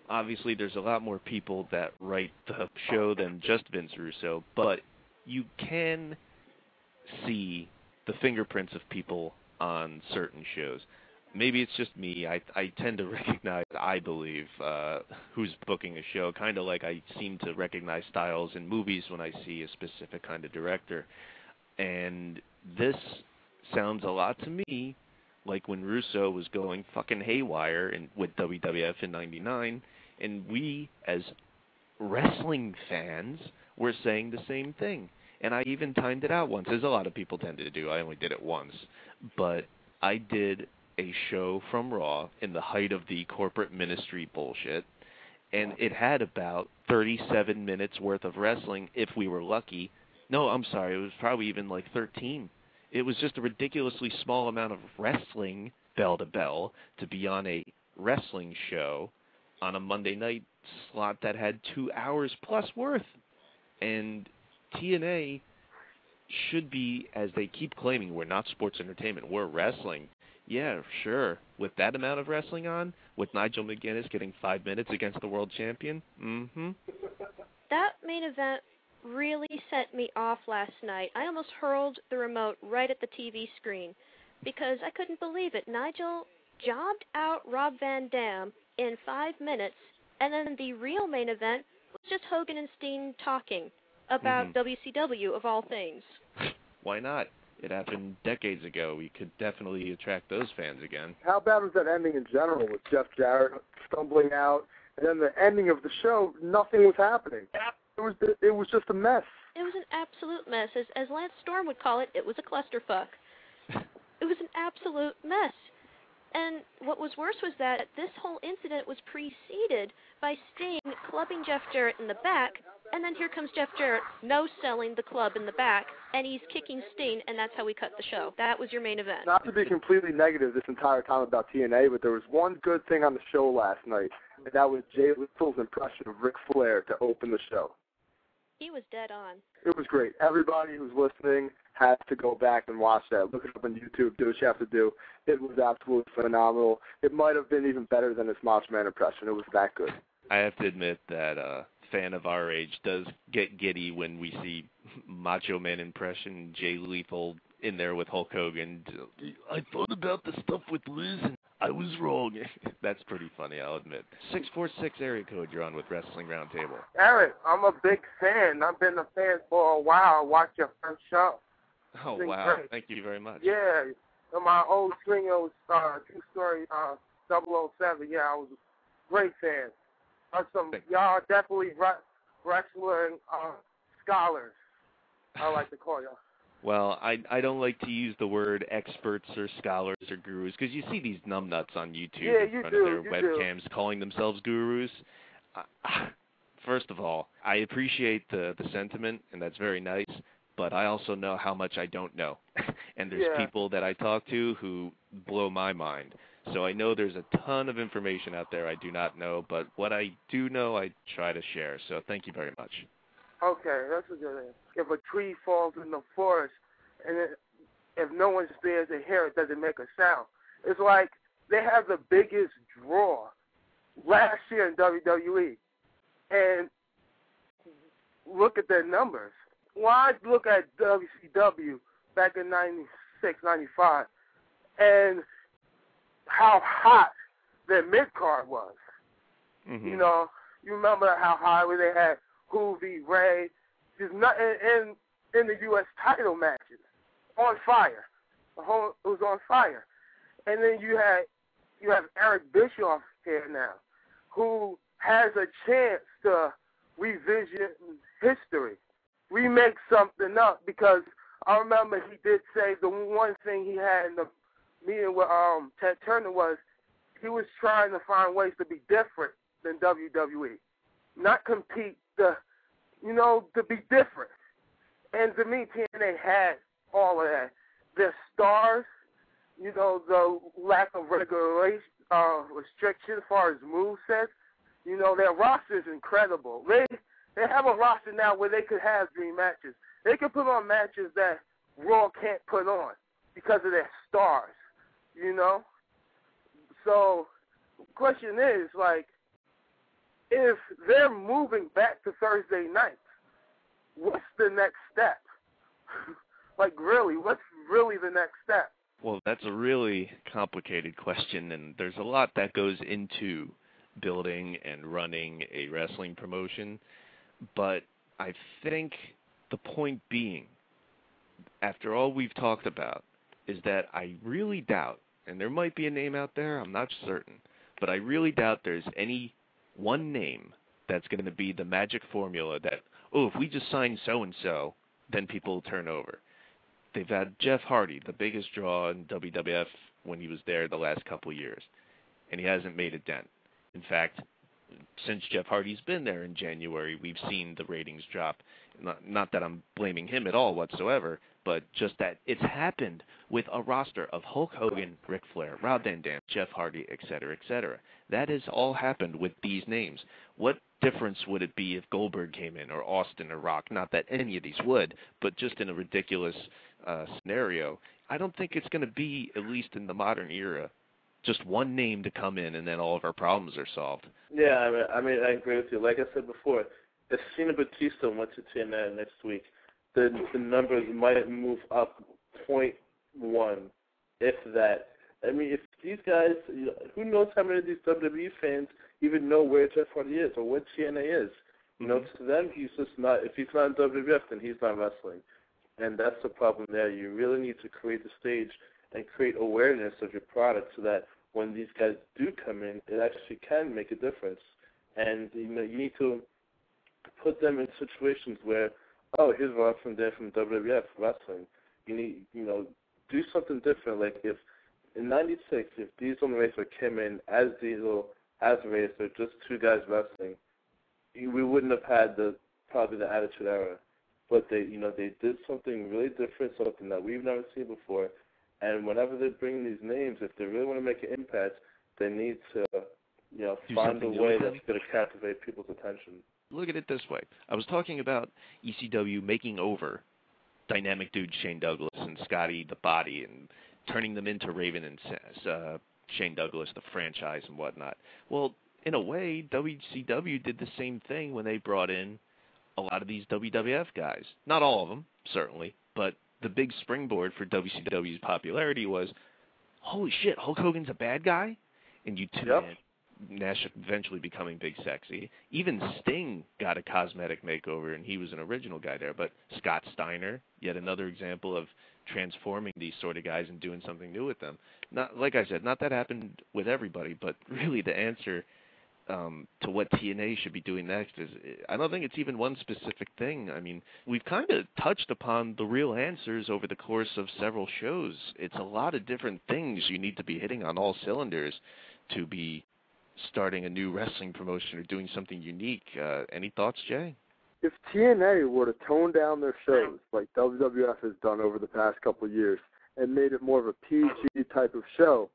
Obviously, there's a lot more people that write the show than just Vince Russo, but you can see the fingerprints of people on certain shows. Maybe it's just me. I tend to recognize, I believe, who's booking a show, kind of like I seem to recognize styles in movies when I see a specific kind of director. And this sounds a lot to me like when Russo was going fucking haywire with WWF in '99, and we, as wrestling fans, were saying the same thing. And I even timed it out once, as a lot of people tend to do. I only did it once. But I did a show from Raw in the height of the corporate ministry bullshit, and it had about 37 minutes worth of wrestling if we were lucky. No, I'm sorry, it was probably even like 13. It was just a ridiculously small amount of wrestling, bell to bell, to be on a wrestling show on a Monday night slot that had 2 hours plus worth. And TNA should be, as they keep claiming, we're not sports entertainment, we're wrestling. Yeah, sure. With that amount of wrestling on, with Nigel McGuinness getting 5 minutes against the world champion, That main event really set me off last night. I almost hurled the remote right at the TV screen because I couldn't believe it. Nigel jobbed out Rob Van Dam in 5 minutes, and then the real main event was just Hogan and Steen talking about WCW, of all things. Why not? It happened decades ago. We could definitely attract those fans again. How bad was that ending in general with Jeff Jarrett stumbling out, and then the ending of the show, nothing was happening. It was just a mess. It was an absolute mess. As Lance Storm would call it, it was a clusterfuck. It was an absolute mess. And what was worse was that this whole incident was preceded by Sting clubbing Jeff Jarrett in the back, and then here comes Jeff Jarrett no-selling the club in the back, and he's kicking Sting, and that's how we cut the show. That was your main event. Not to be completely negative this entire time about TNA, but there was one good thing on the show last night, and that was Jay Lethal's impression of Ric Flair to open the show. He was dead on. It was great. Everybody who's listening has to go back and watch that. Look it up on YouTube. Do what you have to do. It was absolutely phenomenal. It might have been even better than his Macho Man impression. It was that good. I have to admit that a fan of our age does get giddy when we see Macho Man impression, Jay Lethal in there with Hulk Hogan. I thought about the stuff with Liz and I was wrong. That's pretty funny, I'll admit. 646 area code, you're on with Wrestling Roundtable. Eric, I'm a big fan. I've been a fan for a while. I watched your first show. Oh, wow. Great. Thank you very much. Yeah. My old swinger was True Story 007. Yeah, I was a great fan. Y'all are definitely wrestling scholars, I like to call y'all. Well, I don't like to use the word experts or scholars or gurus because you see these numbnuts on YouTube in front of their webcams calling themselves gurus. First of all, I appreciate the sentiment, and that's very nice, but I also know how much I don't know. And there's people that I talk to who blow my mind. So I know there's a ton of information out there I do not know, but what I do know, I try to share. So thank you very much. Okay, that's a good answer. If a tree falls in the forest and if no one's there to hear it, does it make a sound? It's like they have the biggest draw last year in WWE. And look at their numbers. Why look at WCW back in 96, 95, and how hot their mid-card was. Mm-hmm. You know, you remember how high they had Hoovy, Ray, just not in the U.S. title matches, on fire. it was on fire. And then you have Eric Bischoff here now, who has a chance to revision history, remake something up, because I remember he did say the one thing he had in the meeting with Ted Turner was he was trying to find ways to be different than WWE, not compete, to be different. And to me, TNA had all of that. Their stars, the lack of restriction as far as movesets, their roster is incredible. They have a roster now where they could have dream matches. They can put on matches that Raw can't put on because of their stars, So the question is, if they're moving back to Thursday nights, what's the next step? Really, what's really the next step? Well, that's a really complicated question, and there's a lot that goes into building and running a wrestling promotion. But I think the point being, after all we've talked about, is that I really doubt, and there might be a name out there, I'm not certain, but I really doubt there's any one name that's going to be the magic formula that, if we just sign so-and-so, then people will turn over. They've had Jeff Hardy, the biggest draw in WWF when he was there the last couple of years, and he hasn't made a dent. In fact, since Jeff Hardy's been there in January, we've seen the ratings drop. Not that I'm blaming him at all whatsoever, but just that it's happened with a roster of Hulk Hogan, Ric Flair, Rob Van Dam, Jeff Hardy, etc., etc. That has all happened with these names. What difference would it be if Goldberg came in, or Austin, or Rock? Not that any of these would, but just in a ridiculous scenario. I don't think it's going to be, at least in the modern era, just one name to come in and then all of our problems are solved. Yeah, I agree with you. Like I said before, if Cena Batista went to TNA next week, the numbers might move up 0.1, if that. If these guys, who knows how many of these WWE fans even know where Jeff Hardy is or what TNA is? To them, he's just not. If he's not in WWF, then he's not wrestling, and that's the problem there. You really need to create the stage and create awareness of your product so that when these guys do come in, it actually can make a difference. And you need to put them in situations where, here's Rob from there from WWF wrestling. You need, do something different. Like if in '96, if Diesel and Razor came in as Diesel, as Razor, just two guys wrestling, we wouldn't have had probably the Attitude Era. But they did something really different, something that we've never seen before. And whenever they bring these names, if they really want to make an impact, they need to, find a way that's going to captivate people's attention. Look at it this way. I was talking about ECW making over dynamic dudes Shane Douglas and Scotty the Body and turning them into Raven and Shane Douglas, the franchise and whatnot. Well, in a way, WCW did the same thing when they brought in a lot of these WWF guys. Not all of them, certainly, but the big springboard for WCW's popularity was, holy shit, Hulk Hogan's a bad guy? And you tune in. Nash eventually becoming Big Sexy. Even Sting got a cosmetic makeover, and he was an original guy there. But Scott Steiner, yet another example of transforming these sort of guys and doing something new with them. Not, like I said, not that happened with everybody, but really the answer to what TNA should be doing next is, I don't think it's even one specific thing. I mean, we've kind of touched upon the real answers over the course of several shows. It's a lot of different things you need to be hitting on all cylinders to be starting a new wrestling promotion or doing something unique. Any thoughts, Jay? If TNA were to tone down their shows like WWF has done over the past couple of years and made it more of a PG type of show,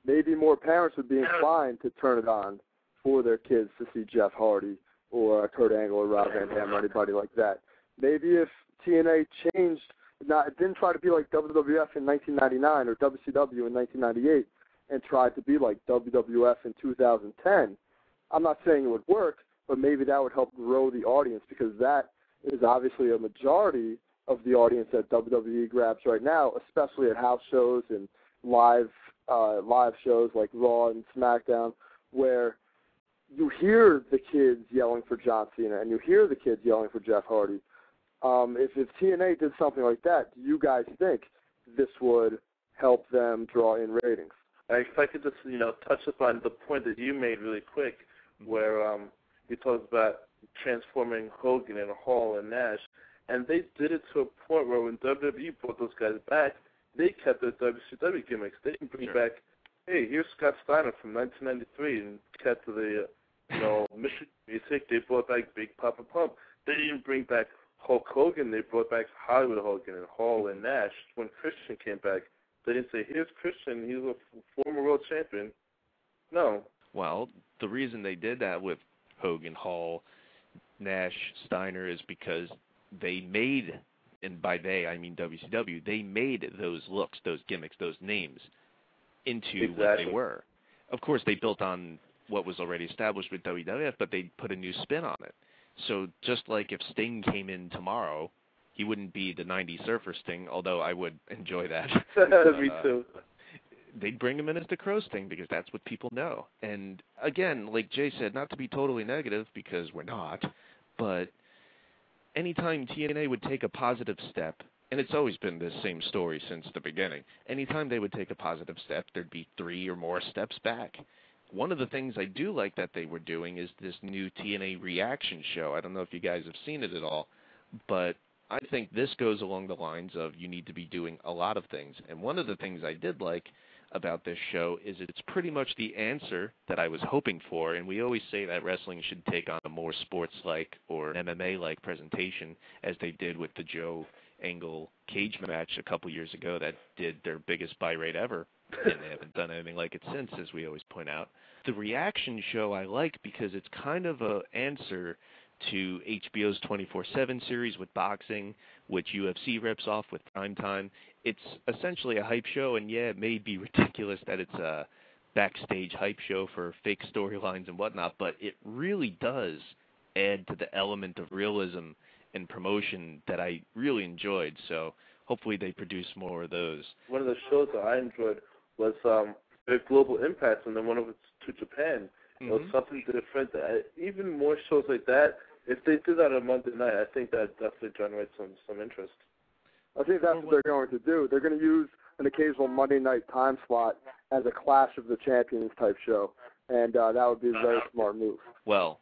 maybe more parents would be inclined to turn it on for their kids to see Jeff Hardy or Kurt Angle or Rob Van Dam or anybody like that. Maybe if TNA changed, it didn't try to be like WWF in 1999 or WCW in 1998 and tried to be like WWF in 2010, I'm not saying it would work, but maybe that would help grow the audience, because that is obviously a majority of the audience that WWE grabs right now, especially at house shows and live shows like Raw and SmackDown, where you hear the kids yelling for John Cena and you hear the kids yelling for Jeff Hardy. If TNA did something like that, do you guys think this would help them draw in ratings. If I could just, touch upon the point that you made really quick, where you talked about transforming Hogan and Hall and Nash, and they did it to a point where when WWE brought those guys back, they kept their WCW gimmicks. They didn't bring back, hey, here's Scott Steiner from 1993, and cut to the, Michigan music. They brought back Big Papa Pump. They didn't bring back Hulk Hogan. They brought back Hollywood Hogan and Hall and Nash. When Christian came back, they didn't say, here's Christian, he's a former world champion. No. Well, the reason they did that with Hogan, Hall, Nash, Steiner is because they made, and by they I mean WCW, they made those looks, those gimmicks, those names into what they were. Of course, they built on what was already established with WWF, but they put a new spin on it. So just like if Sting came in tomorrow, he wouldn't be the 90s Surfer Sting, although I would enjoy that. Me too. They'd bring him in as the Crow Sting because that's what people know. And again, like Jay said, not to be totally negative because we're not, but anytime TNA would take a positive step, and it's always been the same story since the beginning, anytime they would take a positive step, there'd be 3 or more steps back. One of the things I do like that they were doing is this new TNA reaction show. I don't know if you guys have seen it at all, but I think this goes along the lines of you need to be doing a lot of things. And one of the things I did like about this show is it's pretty much the answer that I was hoping for, and we always say that wrestling should take on a more sports-like or MMA-like presentation, as they did with the Joe Angle cage match a couple years ago that did their biggest buy rate ever, and they haven't done anything like it since, as we always point out. The reaction show I like because it's kind of an answer to HBO's 24/7 series with boxing, which UFC rips off with Primetime. It's essentially a hype show, and yeah, it may be ridiculous that it's a backstage hype show for fake storylines and whatnot, but it really does add to the element of realism and promotion that I really enjoyed, so hopefully they produce more of those. One of the shows that I enjoyed was their Global Impact, and then one of it's to Japan. It was something different. Even more shows like that, if they do that on Monday night, I think that definitely generates some interest. I think that's what they're going to do. They're going to use an occasional Monday night time slot as a Clash of the Champions type show, and that would be a very smart move. Well,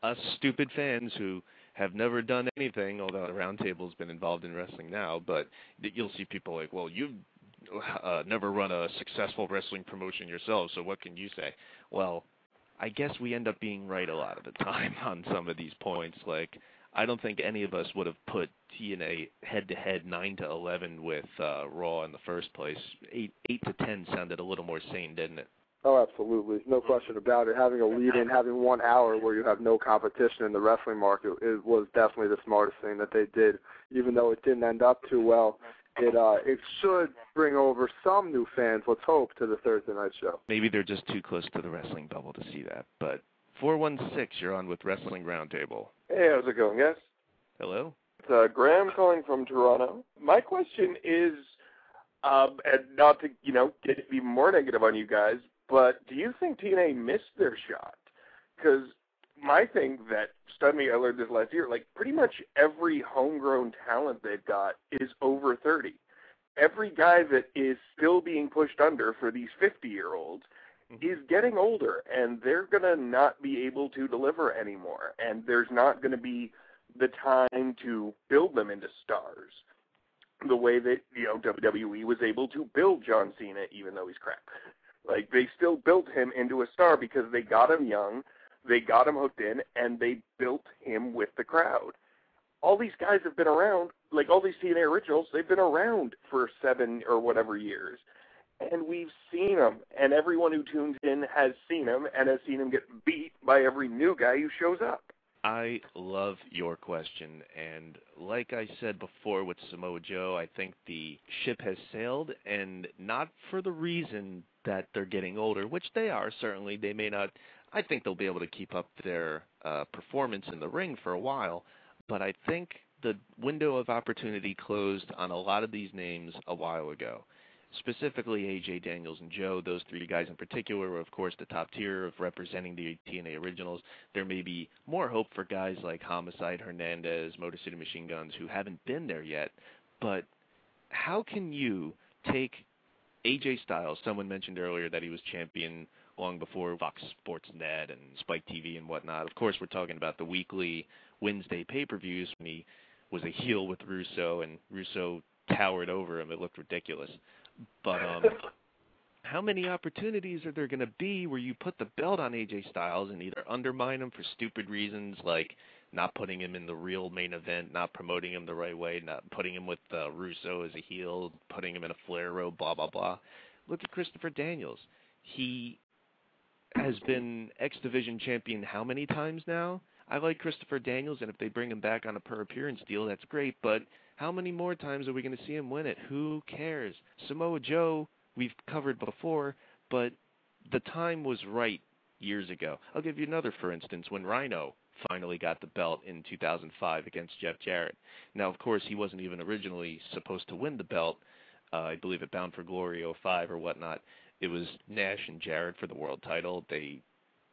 us stupid fans who have never done anything, although the Roundtable's been involved in wrestling now, but you'll see people like, well, you've never run a successful wrestling promotion yourself, so what can you say? Well, I guess we end up being right a lot of the time on some of these points. Like, I don't think any of us would have put TNA head-to-head 9-11 with Raw in the first place. 8-10 sounded a little more sane, didn't it? Oh, absolutely. No question about it. Having a lead-in, having 1 hour where you have no competition in the wrestling market, it was definitely the smartest thing that they did. Even though it didn't end up too well, it should bring over some new fans, let's hope, to the Thursday night show. Maybe they're just too close to the wrestling bubble to see that. But 416, you're on with Wrestling Roundtable. Hey, how's it going, guys? Hello? It's Graham calling from Toronto. My question is, and not to, get even more negative on you guys, but do you think TNA missed their shot? Because my thing that stunned me, I learned this last year, like pretty much every homegrown talent they've got is over 30. Every guy that is still being pushed under for these 50-year-olds is getting older, and they're going to not be able to deliver anymore, and there's not going to be the time to build them into stars the way that, WWE was able to build John Cena, even though he's crap. Like, they still built him into a star because they got him young, they got him hooked in, and they built him with the crowd. All these guys have been around, like all these TNA originals, they've been around for 7 or whatever years. And we've seen them, and everyone who tunes in has seen them, and has seen them get beat by every new guy who shows up. I love your question, and like I said before with Samoa Joe, I think the ship has sailed, and not for the reason that they're getting older, which they are, certainly. They may not, I think they'll be able to keep up their performance in the ring for a while, but I think the window of opportunity closed on a lot of these names a while ago. Specifically, AJ, Daniels, and Joe, those 3 guys in particular were, of course, the top tier of representing the TNA originals. There may be more hope for guys like Homicide, Hernandez, Motor City Machine Guns, who haven't been there yet. But how can you take AJ Styles, someone mentioned earlier that he was champion long before Fox Sports Net and Spike TV and whatnot. Of course, we're talking about the weekly Wednesday pay-per-views when he was a heel with Russo, and Russo towered over him. It looked ridiculous. But how many opportunities are there going to be where you put the belt on AJ Styles and either undermine him for stupid reasons like not putting him in the real main event, not promoting him the right way, not putting him with Russo as a heel, putting him in a Flair robe, blah, blah, blah. Look at Christopher Daniels. He has been X Division champion how many times now? I like Christopher Daniels, and if they bring him back on a per-appearance deal, that's great, but how many more times are we going to see him win it? Who cares? Samoa Joe, we've covered before, but the time was right years ago. I'll give you another, for instance, when Rhino finally got the belt in 2005 against Jeff Jarrett. Now, of course, he wasn't even originally supposed to win the belt. I believe at Bound for Glory 05 or whatnot. It was Nash and Jarrett for the world title. They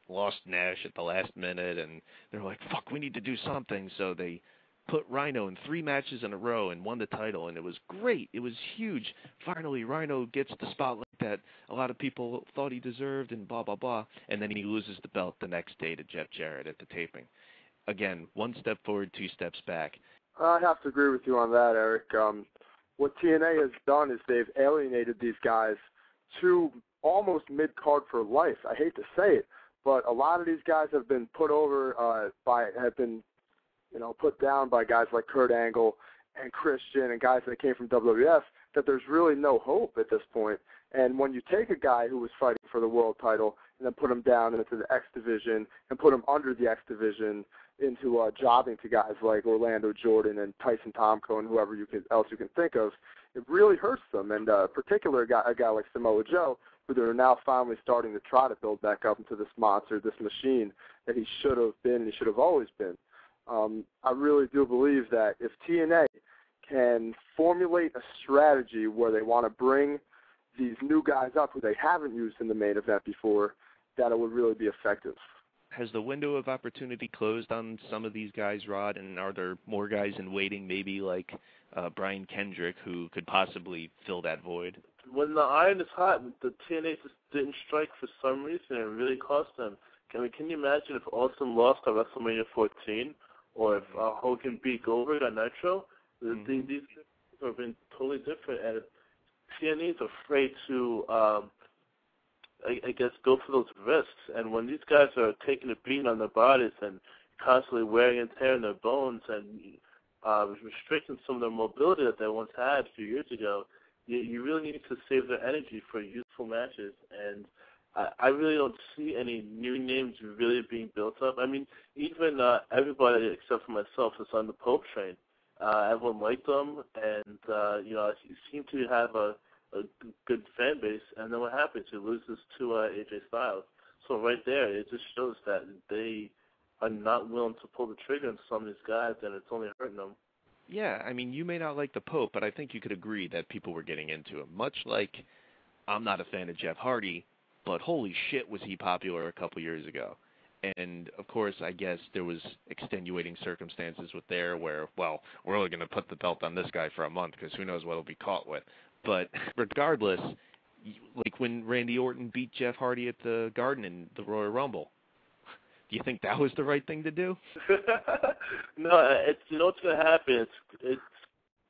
lost Nash at the last minute, and they're like, fuck, we need to do something. So they put Rhino in 3 matches in a row and won the title, and it was great. It was huge. Finally, Rhino gets the spotlight that a lot of people thought he deserved and blah, blah, blah, and then he loses the belt the next day to Jeff Jarrett at the taping. Again, 1 step forward, 2 steps back. I have to agree with you on that, Eric. What TNA has done is they've alienated these guys to almost mid-card for life. I hate to say it, but a lot of these guys have been put over put down by guys like Kurt Angle and Christian and guys that came from WWF, that there's really no hope at this point. And when you take a guy who was fighting for the world title and then put him down into the X Division and put him under the X Division into jobbing to guys like Orlando Jordan and Tyson Tomko and whoever else you can think of, it really hurts them. And particular a guy like Samoa Joe, who they're now finally starting to try to build back up into this monster, this machine that he should have been and he should have always been. I really do believe that if TNA can formulate a strategy where they want to bring these new guys up who they haven't used in the main event before, that it would really be effective. Has the window of opportunity closed on some of these guys, Rod, and are there more guys in waiting, maybe like Brian Kendrick, who could possibly fill that void? When the iron is hot, the TNA just didn't strike for some reason, and it really cost them. Can you imagine if Austin lost at WrestleMania 14, or if Hogan beat Goldberg on Nitro? These things have been totally different, and TNA is afraid to, I guess, go for those risks. And when these guys are taking a beating on their bodies and constantly wearing and tearing their bones and restricting some of their mobility that they once had a few years ago, you really need to save their energy for useful matches. And I really don't see any new names really being built up. I mean, even everybody except for myself is on the Pope train. Everyone liked them, and he seemed to have a good fan base. And then what happens? He loses to AJ Styles. So right there, it just shows that they are not willing to pull the trigger on some of these guys, and it's only hurting them. Yeah, I mean, you may not like the Pope, but I think you could agree that people were getting into him. Much like I'm not a fan of Jeff Hardy, but holy shit was he popular a couple years ago. And, of course, I guess there was extenuating circumstances with there where, well, we're only going to put the belt on this guy for a month because who knows what he'll be caught with. But regardless, like when Randy Orton beat Jeff Hardy at the Garden in the Royal Rumble, do you think that was the right thing to do? No, you know what's going to happen? It's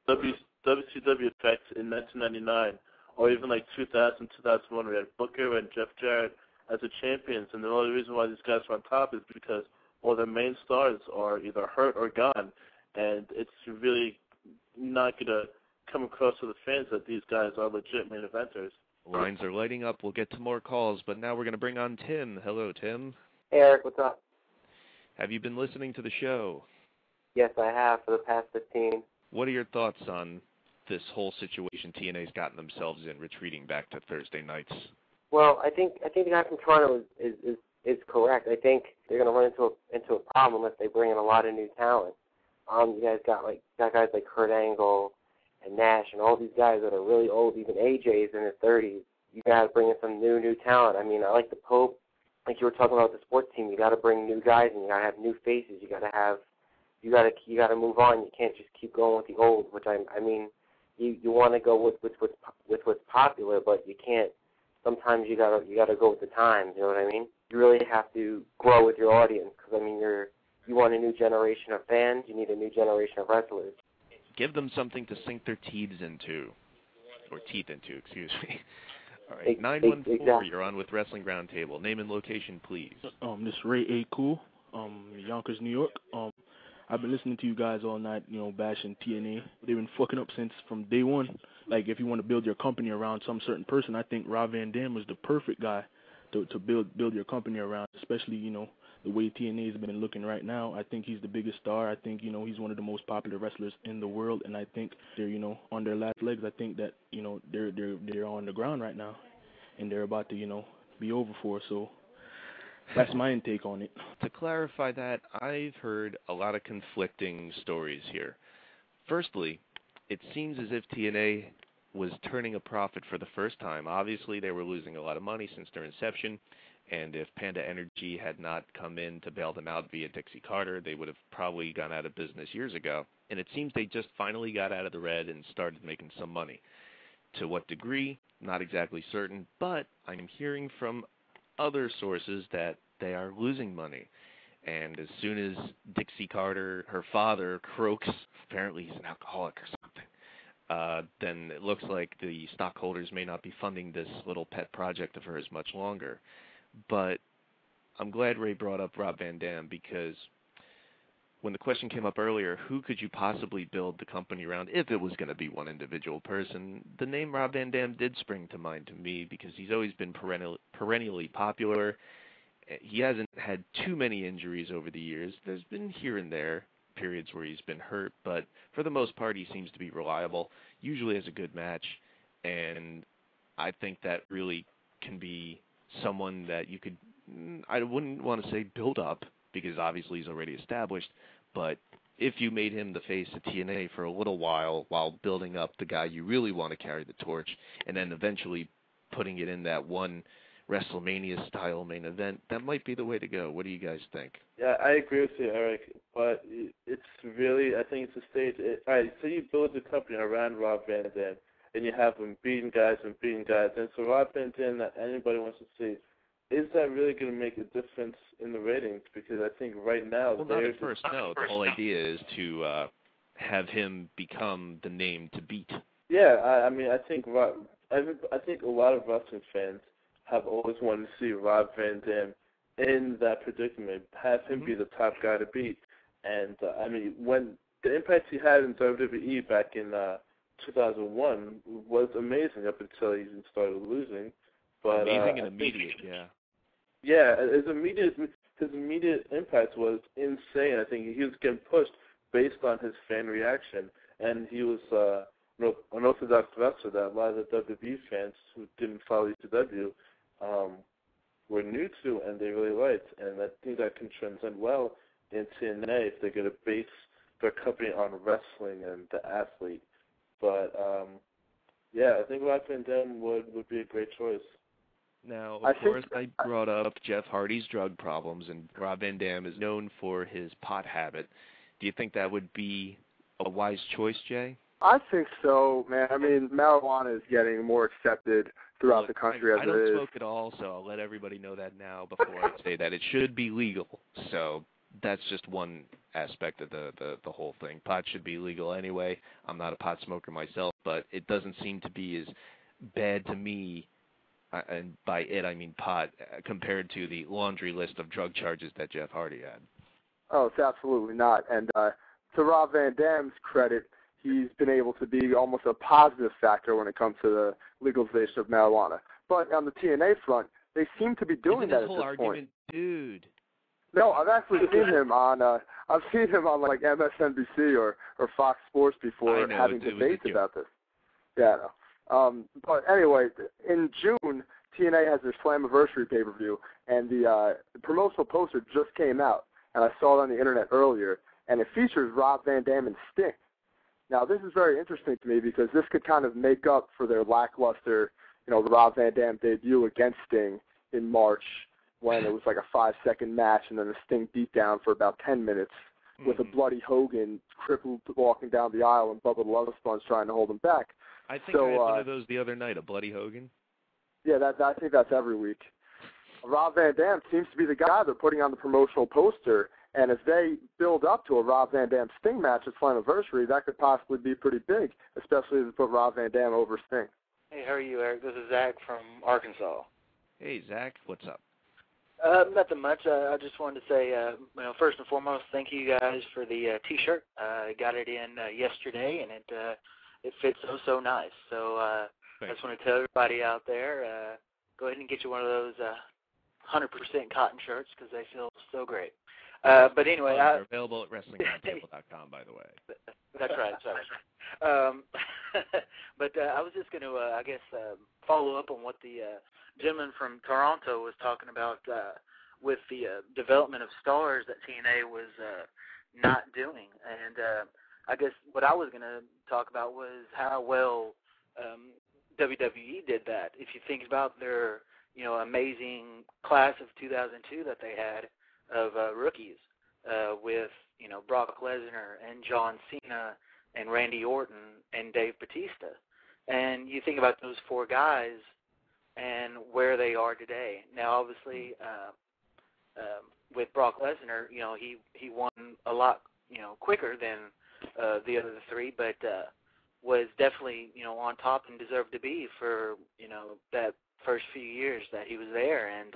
WCW effect in 1999, or even like 2000, 2001, we had Booker and Jeff Jarrett as the champions, and the only reason why these guys are on top is because all their main stars are either hurt or gone, and it's really not going to come across to the fans that these guys are legit main eventers. Lines are lighting up. We'll get to more calls, but now we're going to bring on Tim. Hello, Tim. Hey, Eric, what's up? Have you been listening to the show? Yes, I have for the past 15. What are your thoughts on this whole situation TNA's gotten themselves in, retreating back to Thursday nights? Well, I think the guy from Toronto is correct. I think they're going to run into a problem unless they bring in a lot of new talent. You guys got guys like Kurt Angle and Nash and all these guys that are really old, even AJ's in his 30s. You got to bring in some new talent. I mean, I like the Pope. Like you were talking about the sports team, you got to bring new guys and you got to have new faces. You got to move on. You can't just keep going with the old. Which I mean, you want to go with what's popular, but you can't. Sometimes you gotta go with the times. You know what I mean? You really have to grow with your audience, because I mean you want a new generation of fans. You need a new generation of wrestlers. Give them something to sink their teeth into, excuse me. All right, 914, exactly. You're on with Wrestling Roundtable. Name and location, please. This is Ray A. Cool, Yonkers, New York. I've been listening to you guys all night, bashing TNA. They've been fucking up from day one. Like, if you want to build your company around some certain person, I think Rob Van Dam was the perfect guy to build your company around, especially, the way TNA has been looking right now. I think he's the biggest star. I think, he's one of the most popular wrestlers in the world, and I think they're, on their last legs. I think that, they're on the ground right now, and they're about to, be over for. So that's my intake on it. To clarify that, I've heard a lot of conflicting stories here. Firstly, it seems as if TNA was turning a profit for the first time. Obviously, they were losing a lot of money since their inception, and if Panda Energy had not come in to bail them out via Dixie Carter, they would have probably gone out of business years ago. And it seems they just finally got out of the red and started making some money. To what degree, not exactly certain, but I'm hearing from other sources that they are losing money. And as soon as Dixie Carter, her father, croaks, apparently he's an alcoholic or something, then it looks like the stockholders may not be funding this little pet project of hers much longer. But I'm glad Ray brought up Rob Van Dam, because when the question came up earlier, who could you possibly build the company around if it was going to be one individual person, the name Rob Van Dam did spring to mind to me, because he's always been perennially popular. He hasn't had too many injuries over the years. There's been here and there periods where he's been hurt, but for the most part he seems to be reliable, usually has a good match, and I think that really can be someone that you could, I wouldn't want to say build up, because obviously he's already established, but if you made him the face of TNA for a little while building up the guy you really want to carry the torch, and then eventually putting it in that one WrestleMania-style main event, that might be the way to go. What do you guys think? Yeah, I agree with you, Eric, but it's really, I think it's a stage. All right, so you build the company around Rob Van Dam, and you have him beating guys, and so Rob Van Dam that anybody wants to see. Is that really going to make a difference in the ratings? Because I think right now... Well, not at first, no. The whole idea is to have him become the name to beat. Yeah, I mean, I think a lot of wrestling fans have always wanted to see Rob Van Dam in that predicament, have him be the top guy to beat. And, I mean, when the impact he had in WWE back in 2001 was amazing up until he started losing. But, amazing and immediate, yeah. Yeah, his immediate impact was insane. I think he was getting pushed based on his fan reaction, and he was an orthodox wrestler that a lot of the WWE fans who didn't follow ECW were new to, and they really liked. And I think that can transcend well in TNA if they're going to base their company on wrestling and the athlete. But yeah, I think Rob Van Dam would be a great choice. Now, of course, I brought up Jeff Hardy's drug problems, and Rob Van Dam is known for his pot habit. Do you think that would be a wise choice, Jay? I think so, man. I mean, marijuana is getting more accepted throughout the country as it is. I don't smoke at all, so I'll let everybody know that now before I say that. It should be legal, so that's just one aspect of the whole thing. Pot should be legal anyway. I'm not a pot smoker myself, but it doesn't seem to be as bad to me, and by it I mean pot, compared to the laundry list of drug charges that Jeff Hardy had. Oh, it's absolutely not. And to Rob Van Dam's credit, he's been able to be almost a positive factor when it comes to the legalization of marijuana. But on the TNA front, they seem to be doing that at this argument, point. Dude. No, I've actually seen him on like MSNBC or Fox Sports before having debates about this. Yeah, no. But anyway, in June, TNA has their Slammiversary pay-per-view, and the promotional poster just came out, and I saw it on the internet earlier, and it features Rob Van Dam and Sting. Now, this is very interesting to me because this could kind of make up for their lackluster, Rob Van Dam debut against Sting in March when it was like a 5-second match and then a Sting beatdown for about 10 minutes. with a bloody Hogan crippled walking down the aisle and Bubba the Love Sponge trying to hold him back. I think I had one of those the other night, a bloody Hogan. Yeah, I think that's every week. Rob Van Dam seems to be the guy they're putting on the promotional poster, and if they build up to a Rob Van Dam Sting match at Slammiversary, that could possibly be pretty big, especially if they put Rob Van Dam over Sting. Hey, how are you, Eric? This is Zach from Arkansas. Hey, Zach, what's up? Nothing much. I just wanted to say, first and foremost, thank you guys for the T-shirt. I got it in yesterday, and it fits so nice. So I just want to tell everybody out there, go ahead and get you one of those 100% cotton shirts because they feel so great. But anyway, they're available at WrestlingRoundtable.com, by the way. That's right. But I was just going to, follow up on what the gentleman from Toronto was talking about with the development of stars that TNA was not doing. And I guess what I was going to talk about was how well WWE did that. If you think about their, amazing class of 2002 that they had of rookies with, Brock Lesnar and John Cena and Randy Orton and Dave Bautista. And you think about those four guys and where they are today. Now, obviously, with Brock Lesnar, he won a lot, quicker than the other three, but was definitely, on top and deserved to be for, that first few years that he was there. And,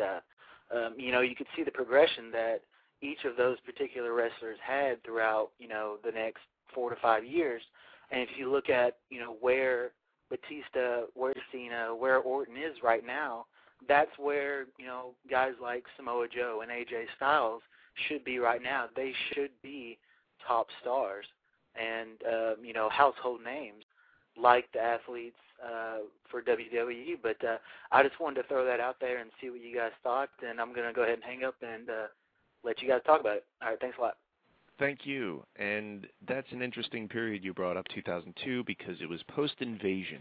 you could see the progression that each of those particular wrestlers had throughout, the next 4 to 5 years. And if you look at, where Batista, where Cena, where Orton is right now, that's where, guys like Samoa Joe and AJ Styles should be right now. They should be top stars and, household names like the athletes for WWE. But I just wanted to throw that out there and see what you guys thought, and I'm going to go ahead and hang up and let you guys talk about it. All right, thanks a lot. Thank you. And that's an interesting period you brought up, 2002, because it was post-invasion,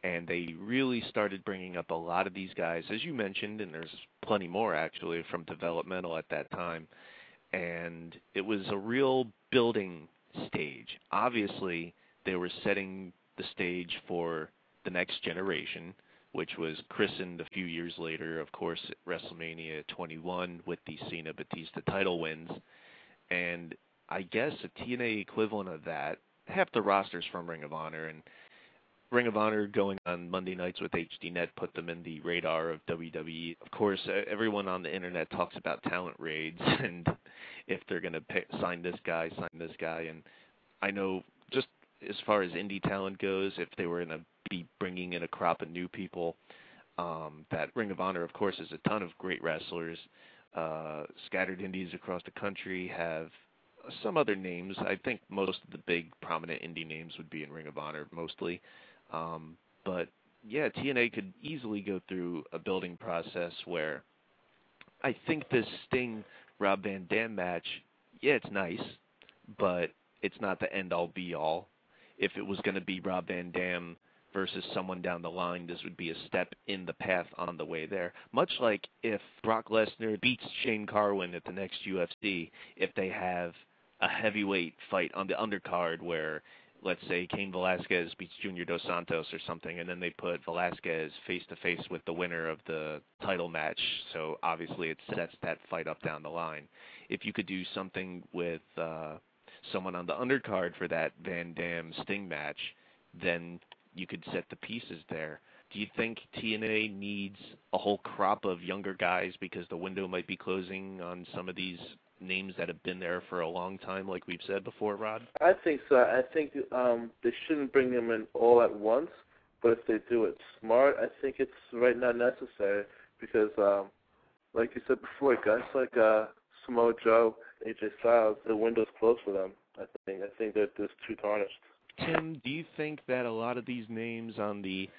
and they really started bringing up a lot of these guys, as you mentioned, and there's plenty more, actually, from developmental at that time. And it was a real building stage. Obviously, they were setting the stage for the next generation, which was christened a few years later, of course, at WrestleMania 21 with the Cena-Batista title wins. And I guess a TNA equivalent of that, half the roster's from Ring of Honor, and Ring of Honor going on Monday nights with HDNet put them in the radar of WWE. Of course, everyone on the internet talks about talent raids and if they're going to sign this guy. And I know just as far as indie talent goes, if they were going to be bringing in a crop of new people, that Ring of Honor, of course, is a ton of great wrestlers. Scattered indies across the country have some other names. I think most of the big prominent indie names would be in Ring of Honor mostly. But yeah, TNA could easily go through a building process where I think this Sting Rob Van Dam match, yeah, it's nice, but it's not the end all be all. If it was going to be Rob Van Dam versus someone down the line, this would be a step in the path on the way there. Much like if Brock Lesnar beats Shane Carwin at the next UFC, if they have a heavyweight fight on the undercard where, let's say, Cain Velasquez beats Junior Dos Santos or something, and then they put Velasquez face-to-face with the winner of the title match, so obviously it sets that fight up down the line. If you could do something with someone on the undercard for that Van Dam Sting match, then you could set the pieces there. Do you think TNA needs a whole crop of younger guys because the window might be closing on some of these names that have been there for a long time, like we've said before, Rod? I think so. I think they shouldn't bring them in all at once, but if they do it smart, I think it's right now necessary because, like you said before, guys like Samoa Joe, AJ Styles, the window's closed for them. I think that there's too tarnished. Tim, do you think that a lot of these names on the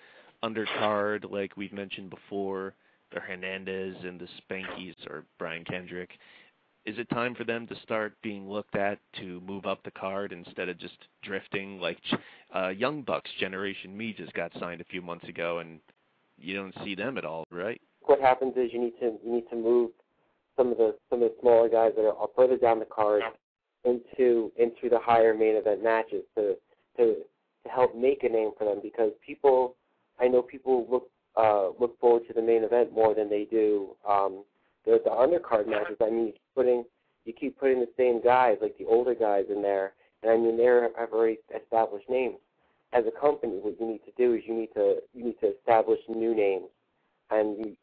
undercard, like we've mentioned before, the Hernandez and the Spankies or Brian Kendrick, is it time for them to start being looked at to move up the card instead of just drifting? Like Young Bucks Generation Me just got signed a few months ago, and you don't see them at all, right? What happens is you need to move some of the smaller guys that are further down the card into the higher main event matches to help make a name for them, because I know people look forward to the main event more than they do the undercard matches. I mean, you keep putting the same guys, like the older guys in there, and I mean they have already established names. As a company, what you need to do is you need to establish new names, and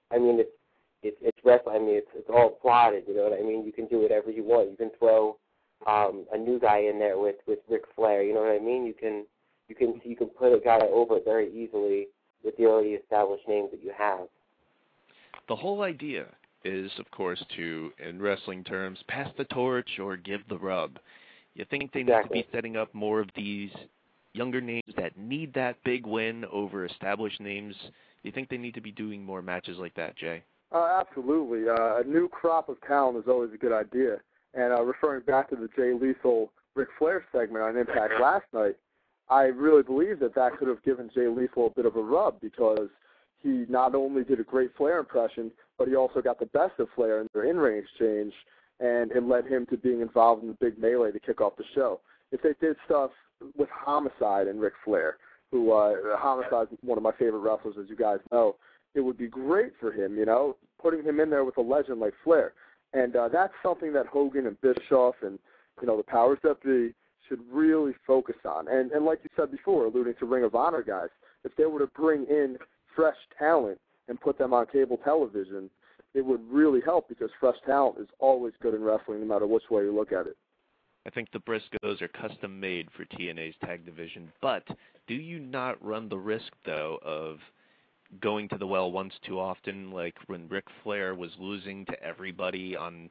it's wrestling. I mean, it's all plotted. You know what I mean? You can do whatever you want. You can throw a new guy in there with Ric Flair. You know what I mean? You can put a guy over very easily with the already established names that you have. The whole idea is, of course, to, in wrestling terms, pass the torch or give the rub. You think they need to be setting up more of these younger names that need that big win over established names? Do you think they need to be doing more matches like that, Jay? Absolutely. A new crop of talent is always a good idea. And referring back to the Jay Lethal Ric Flair segment on Impact last night, I really believe that could have given Jay Lethal a bit of a rub, because he not only did a great Flair impression, but he also got the best of Flair in their in-ring exchange, and it led him to being involved in the big melee to kick off the show. If they did stuff with Homicide and Ric Flair, who Homicide is one of my favorite wrestlers, as you guys know, it would be great for him, putting him in there with a legend like Flair. And that's something that Hogan and Bischoff and, the powers that be should really focus on. And like you said before, alluding to Ring of Honor guys, if they were to bring in fresh talent and put them on cable television, it would really help, because fresh talent is always good in wrestling, no matter which way you look at it. I think the Briscoes are custom made for TNA's tag division, but do you not run the risk, though, of going to the well once too often, like when Ric Flair was losing to everybody on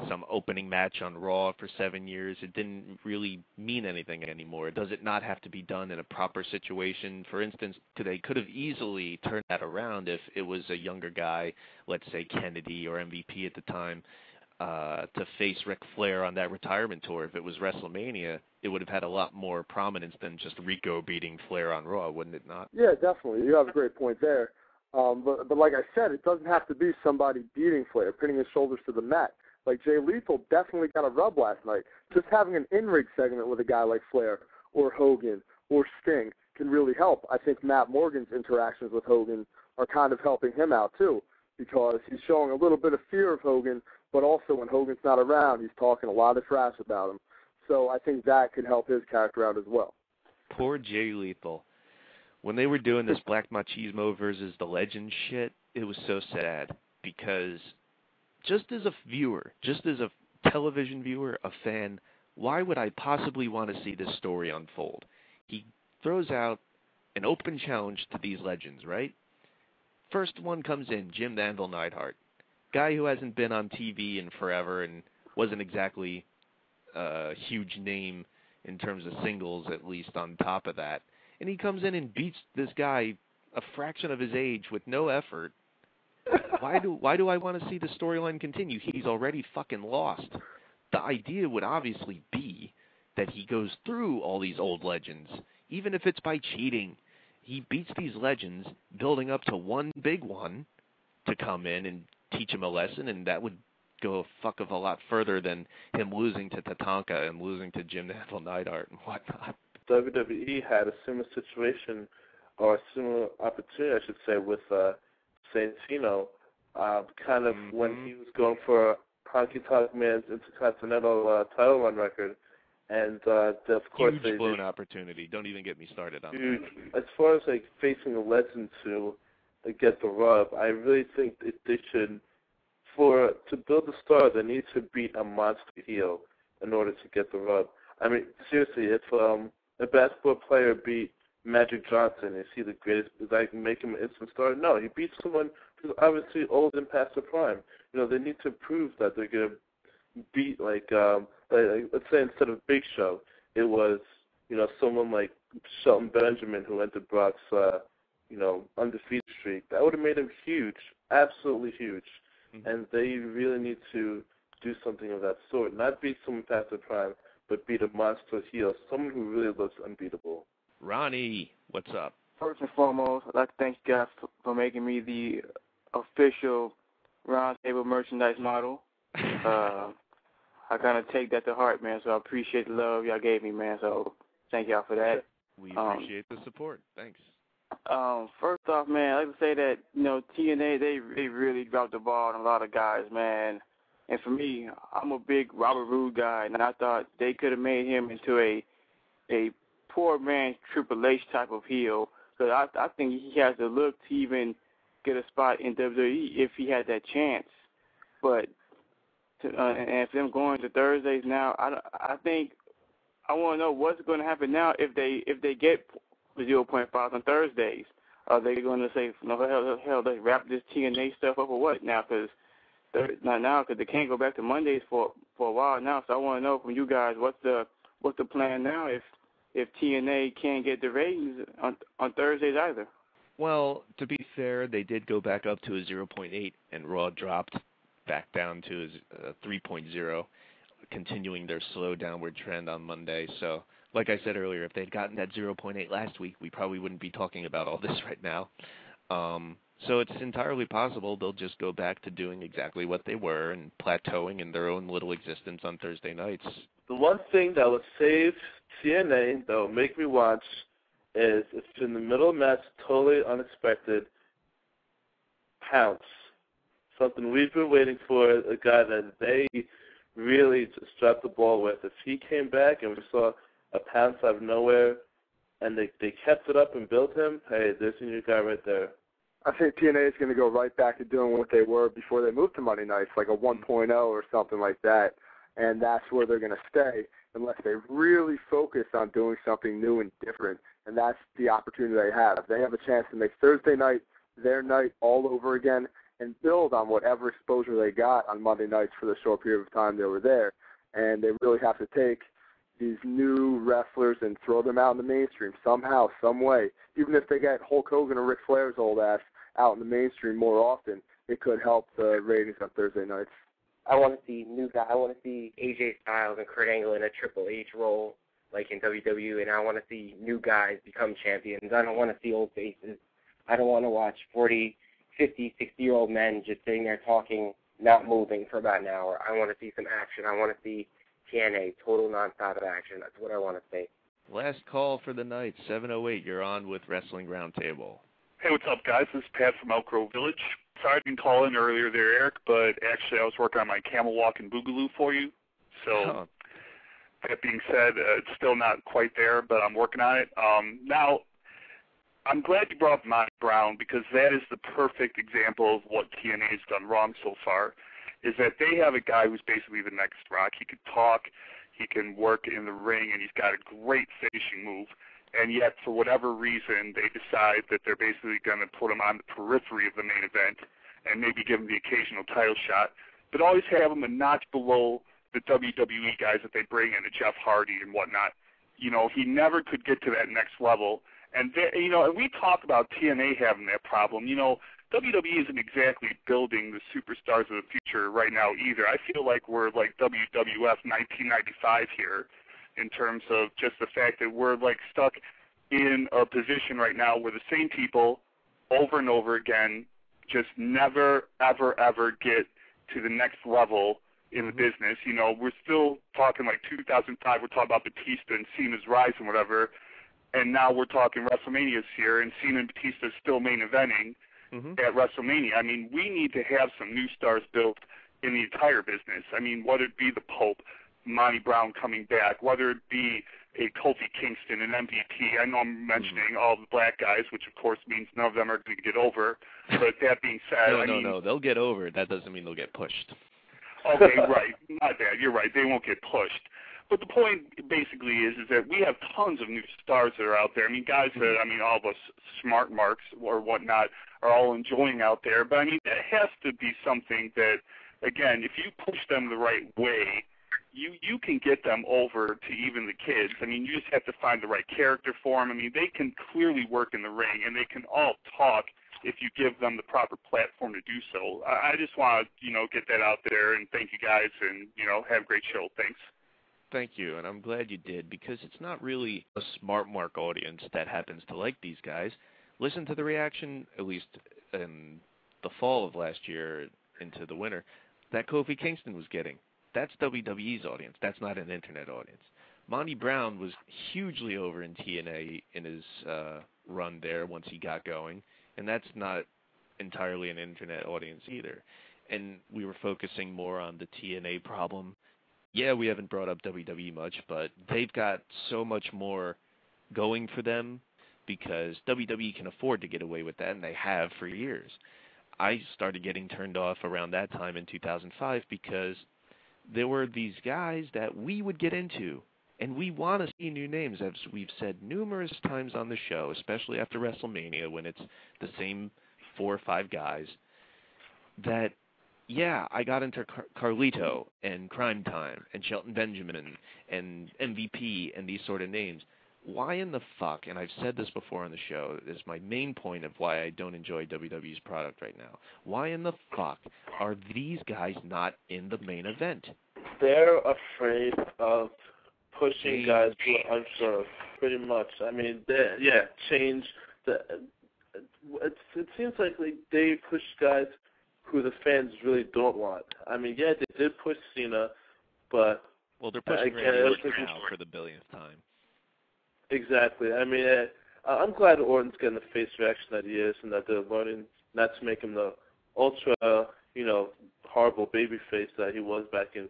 some opening match on Raw for 7 years? It didn't really mean anything anymore. Does it not have to be done in a proper situation? For instance, they could have easily turned that around if it was a younger guy, let's say Kennedy or MVP at the time, to face Ric Flair on that retirement tour. If it was WrestleMania, it would have had a lot more prominence than just Rico beating Flair on Raw, wouldn't it not? Yeah, definitely. You have a great point there. But like I said, it doesn't have to be somebody beating Flair, pinning his shoulders to the mat. Like Jay Lethal definitely got a rub last night. Just having an in-ring segment with a guy like Flair or Hogan or Sting can really help. I think Matt Morgan's interactions with Hogan are kind of helping him out too, because he's showing a little bit of fear of Hogan, but also when Hogan's not around, he's talking a lot of trash about him. So I think that could help his character out as well. Poor Jay Lethal. When they were doing this Black Machismo versus the Legend shit, it was so sad, because just as a viewer, just as a television viewer, a fan, why would I possibly want to see this story unfold? He throws out an open challenge to these legends, right? First one comes in, Jim the Anvil Neidhart. Guy who hasn't been on TV in forever and wasn't exactly a huge name in terms of singles, at least on top of that. And he comes in and beats this guy a fraction of his age with no effort. Why do I want to see the storyline continue? He's already fucking lost. The idea would obviously be that he goes through all these old legends, even if it's by cheating. He beats these legends, building up to one big one to come in and teach him a lesson, and that would go a fuck of a lot further than him losing to Tatanka and losing to Jim the Anvil Neidhart and whatnot. WWE had a similar situation, or a similar opportunity, I should say, with Santino, kind of when he was going for Honky Tonk Man's Intercontinental title run record. And, of course, huge blown opportunity. Don't even get me started on that. As far as, facing a legend to get the rub, I really think that they should, to build a star, they need to beat a monster heel in order to get the rub. I mean, seriously, if a basketball player beat Magic Johnson, is he the greatest? Does that make him an instant star? No, he beats someone who's obviously old and past the prime. They need to prove that they're going to beat, let's say instead of Big Show, it was, someone like Shelton Benjamin who ended Brock's, undefeated streak. That would have made him huge, absolutely huge. Mm-hmm. And they really need to do something of that sort. Not beat someone past the prime, but beat a monster heel, someone who really looks unbeatable. Ronnie, what's up? First and foremost, I'd like to thank you guys for making me the official Roundtable merchandise model. I kind of take that to heart, man. So I appreciate the love y'all gave me, man. So thank y'all for that. We appreciate the support. Thanks. First off, man, I'd like to say that, TNA, they really dropped the ball on a lot of guys, man. And for me, I'm a big Robert Roode guy, and I thought they could have made him into a poor man's Triple H type of heel, because I think he has the look to even get a spot in WWE if he had that chance. But and for them going to Thursdays now, I think I want to know what's going to happen now if they get 0.5 on Thursdays. Are they going to say, no, hell, let's wrap this TNA stuff up or what now? Because they can't go back to Mondays for a while now. So I want to know from you guys what's the plan now if TNA can't get the ratings on Thursdays either. Well, to be fair, they did go back up to a 0.8, and Raw dropped back down to a 3.0, continuing their slow downward trend on Monday. So, like I said earlier, if they'd gotten that 0.8 last week, we probably wouldn't be talking about all this right now. So it's entirely possible they'll just go back to doing exactly what they were and plateauing in their own little existence on Thursday nights. The one thing that will save TNA, that will make me watch, is if in the middle of the match, totally unexpected, Pounce. Something we've been waiting for, a guy that they really just dropped the ball with. If he came back and we saw a Pounce out of nowhere and they kept it up and built him, hey, there's a new guy right there. I think TNA is going to go right back to doing what they were before they moved to Monday nights, like a 1.0 or something like that, and that's where they're going to stay unless they really focus on doing something new and different, and that's the opportunity they have. They have a chance to make Thursday night their night all over again and build on whatever exposure they got on Monday nights for the short period of time they were there, and they really have to take these new wrestlers and throw them out in the mainstream somehow, some way. Even if they get Hulk Hogan or Ric Flair's old ass out in the mainstream more often, it could help the ratings on Thursday nights. I want to see new guys. I want to see AJ Styles and Kurt Angle in a Triple H role, like in WWE, and I want to see new guys become champions. I don't want to see old faces. I don't want to watch 40, 50, 60-year-old men just sitting there talking, not moving for about an hour. I want to see some action. I want to see TNA, total nonstop action. That's what I want to see. Last call for the night, 7:08. You're on with Wrestling Roundtable. Hey, what's up, guys? This is Pat from Elk Grove Village. Sorry I didn't call in earlier there, Eric, but actually I was working on my camel walk and boogaloo for you. So that being said, it's still not quite there, but I'm working on it. Now, I'm glad you brought up Monty Brown because that is the perfect example of what TNA has done wrong so far, is that they have a guy who's basically the next Rock. He can talk, he can work in the ring, and he's got a great finishing move. And yet, for whatever reason, they decide that they're basically going to put him on the periphery of the main event and maybe give him the occasional title shot, but always have him a notch below the WWE guys that they bring in, Jeff Hardy and whatnot. You know, he never could get to that next level. And, and we talk about TNA having that problem. You know, WWE isn't exactly building the superstars of the future right now either. I feel like we're like WWF 1995 here, in terms of just the fact that we're like stuck in a position right now where the same people over and over again just never, ever, ever get to the next level in the business. You know, we're still talking like 2005, we're talking about Batista and Cena's rise and whatever, and now we're talking WrestleMania's here, and Cena and Batista still main eventing at WrestleMania. I mean, we need to have some new stars built in the entire business. I mean, whether it be the Pope, Monty Brown coming back, whether it be a Kofi Kingston, an MVP. I know I'm mentioning all the black guys, which of course means none of them are going to get over. But that being said, No, they'll get over. That doesn't mean they'll get pushed. Okay, right. My bad. You're right. They won't get pushed. But the point basically is that we have tons of new stars that are out there. I mean, guys that, all of us smart marks or whatnot are all enjoying out there. But, it has to be something that, again, if you push them the right way, you can get them over to even the kids. You just have to find the right character for them. They can clearly work in the ring, and they can all talk if you give them the proper platform to do so. I just want to, get that out there, and thank you guys, and, have a great show. Thanks. Thank you, and I'm glad you did, because it's not really a smart mark audience that happens to like these guys. Listen to the reaction, at least in the fall of last year into the winter, that Kofi Kingston was getting. that's WWE's audience. That's not an internet audience. Monty Brown was hugely over in TNA in his run there once he got going, and that's not entirely an internet audience either. And we were focusing more on the TNA problem. Yeah, we haven't brought up WWE much, but they've got so much more going for them because WWE can afford to get away with that, and they have for years. I started getting turned off around that time in 2005 because there were these guys that we would get into, and we want to see new names, as we've said numerous times on the show, especially after WrestleMania when it's the same 4 or 5 guys, that, yeah, I got into Carlito and Crime Time and Shelton Benjamin and MVP and these sort of names. Why in the fuck, and I've said this before on the show, is my main point of why I don't enjoy WWE's product right now. Why in the fuck are these guys not in the main event? They're afraid of pushing guys who are unsure, pretty much. I mean, change. It seems like they push guys who the fans really don't want. I mean, yeah, they did push Cena, but... Well, they're pushing Randy Orton now for the billionth time. Exactly. I mean, I'm glad Orton's getting the face reaction that he is, and that they're learning not to make him the ultra, horrible baby face that he was back in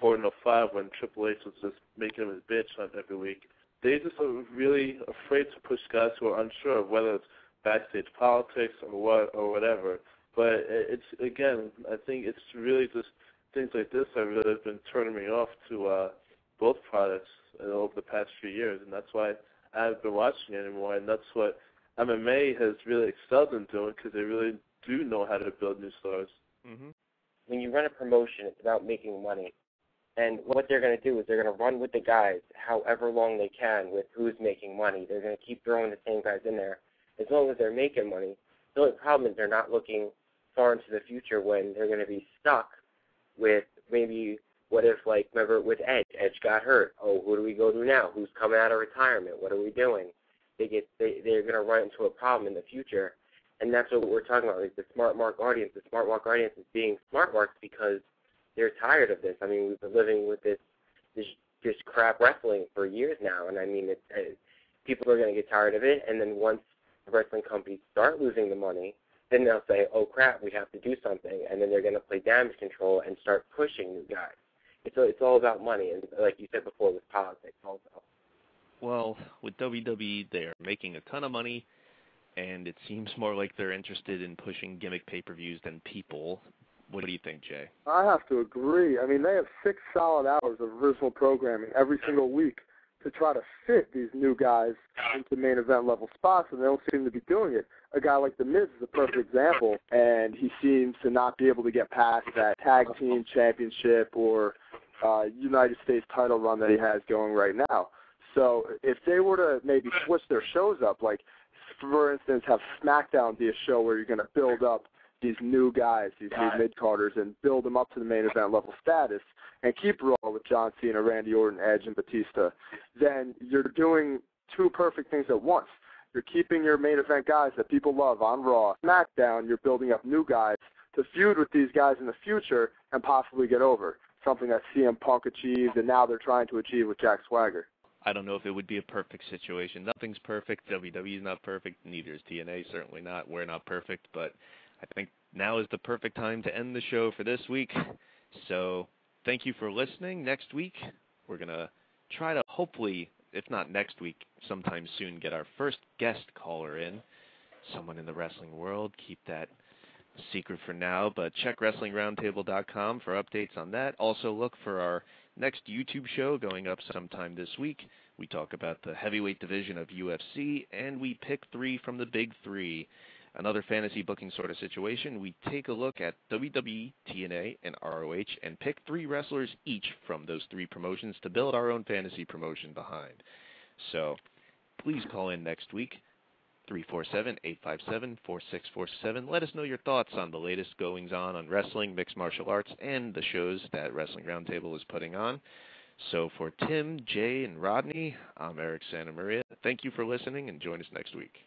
04 and 05 when Triple H was just making him his bitch every week. They just are really afraid to push guys who are unsure of whether it's backstage politics or whatever. But it's, again, I think it's really just things like this that really have been turning me off to both products over the past few years, and that's why I haven't been watching anymore, and that's what MMA has really excelled in doing, because they really do know how to build new stars. Mm-hmm. When you run a promotion, it's about making money, and what they're going to do is they're going to run with the guys however long they can with who's making money. They're going to keep throwing the same guys in there as long as they're making money. The only problem is they're not looking far into the future when they're going to be stuck with maybe... What if, remember with Edge? Edge got hurt. Oh, who do we go to now? Who's coming out of retirement? What are we doing? They're going to run into a problem in the future, and that's what we're talking about. The smart mark audience. The smart mark audience is being smart marks because they're tired of this. I mean, we've been living with this crap wrestling for years now, and I mean, people are going to get tired of it. And then once the wrestling companies start losing the money, then they'll say, "Oh crap, we have to do something," and then they're going to play damage control and start pushing new guys. It's all about money, and like you said before, with politics also. Well, with WWE, they're making a ton of money, and it seems more like they're interested in pushing gimmick pay-per-views than people. What do you think, Jay? I have to agree. I mean, they have 6 solid hours of original programming every single week to try to fit these new guys into main event level spots, and they don't seem to be doing it. A guy like The Miz is a perfect example, and he seems to not be able to get past that tag team championship or United States title run that he has going right now. So if they were to maybe switch their shows up, like, for instance, have SmackDown be a show where you're going to build up these new guys, these new mid-carders, and build them up to the main event level status, and keep Raw with John Cena, Randy Orton, Edge, and Batista, then you're doing 2 perfect things at once. You're keeping your main event guys that people love on Raw. SmackDown, you're building up new guys to feud with these guys in the future and possibly get over, something that CM Punk achieved and now they're trying to achieve with Jack Swagger. I don't know if it would be a perfect situation. Nothing's perfect. WWE's not perfect. Neither is TNA, certainly not. We're not perfect, but I think now is the perfect time to end the show for this week. So thank you for listening. Next week, we're going to try to hopefully, if not next week, sometime soon, get our first guest caller in. Someone in the wrestling world. Keep that secret for now, but check WrestlingRoundtable.com for updates on that. Also look for our next YouTube show going up sometime this week. We talk about the heavyweight division of UFC, and we pick 3 from the big 3. Another fantasy booking sort of situation. We take a look at WWE, TNA, and ROH and pick 3 wrestlers each from those 3 promotions to build our own fantasy promotion behind. So please call in next week. 347-857-4647. Let us know your thoughts on the latest goings-on wrestling, mixed martial arts, and the shows that Wrestling Roundtable is putting on. So for Tim, Jay, and Rodney, I'm Eric Santamaria. Thank you for listening, and join us next week.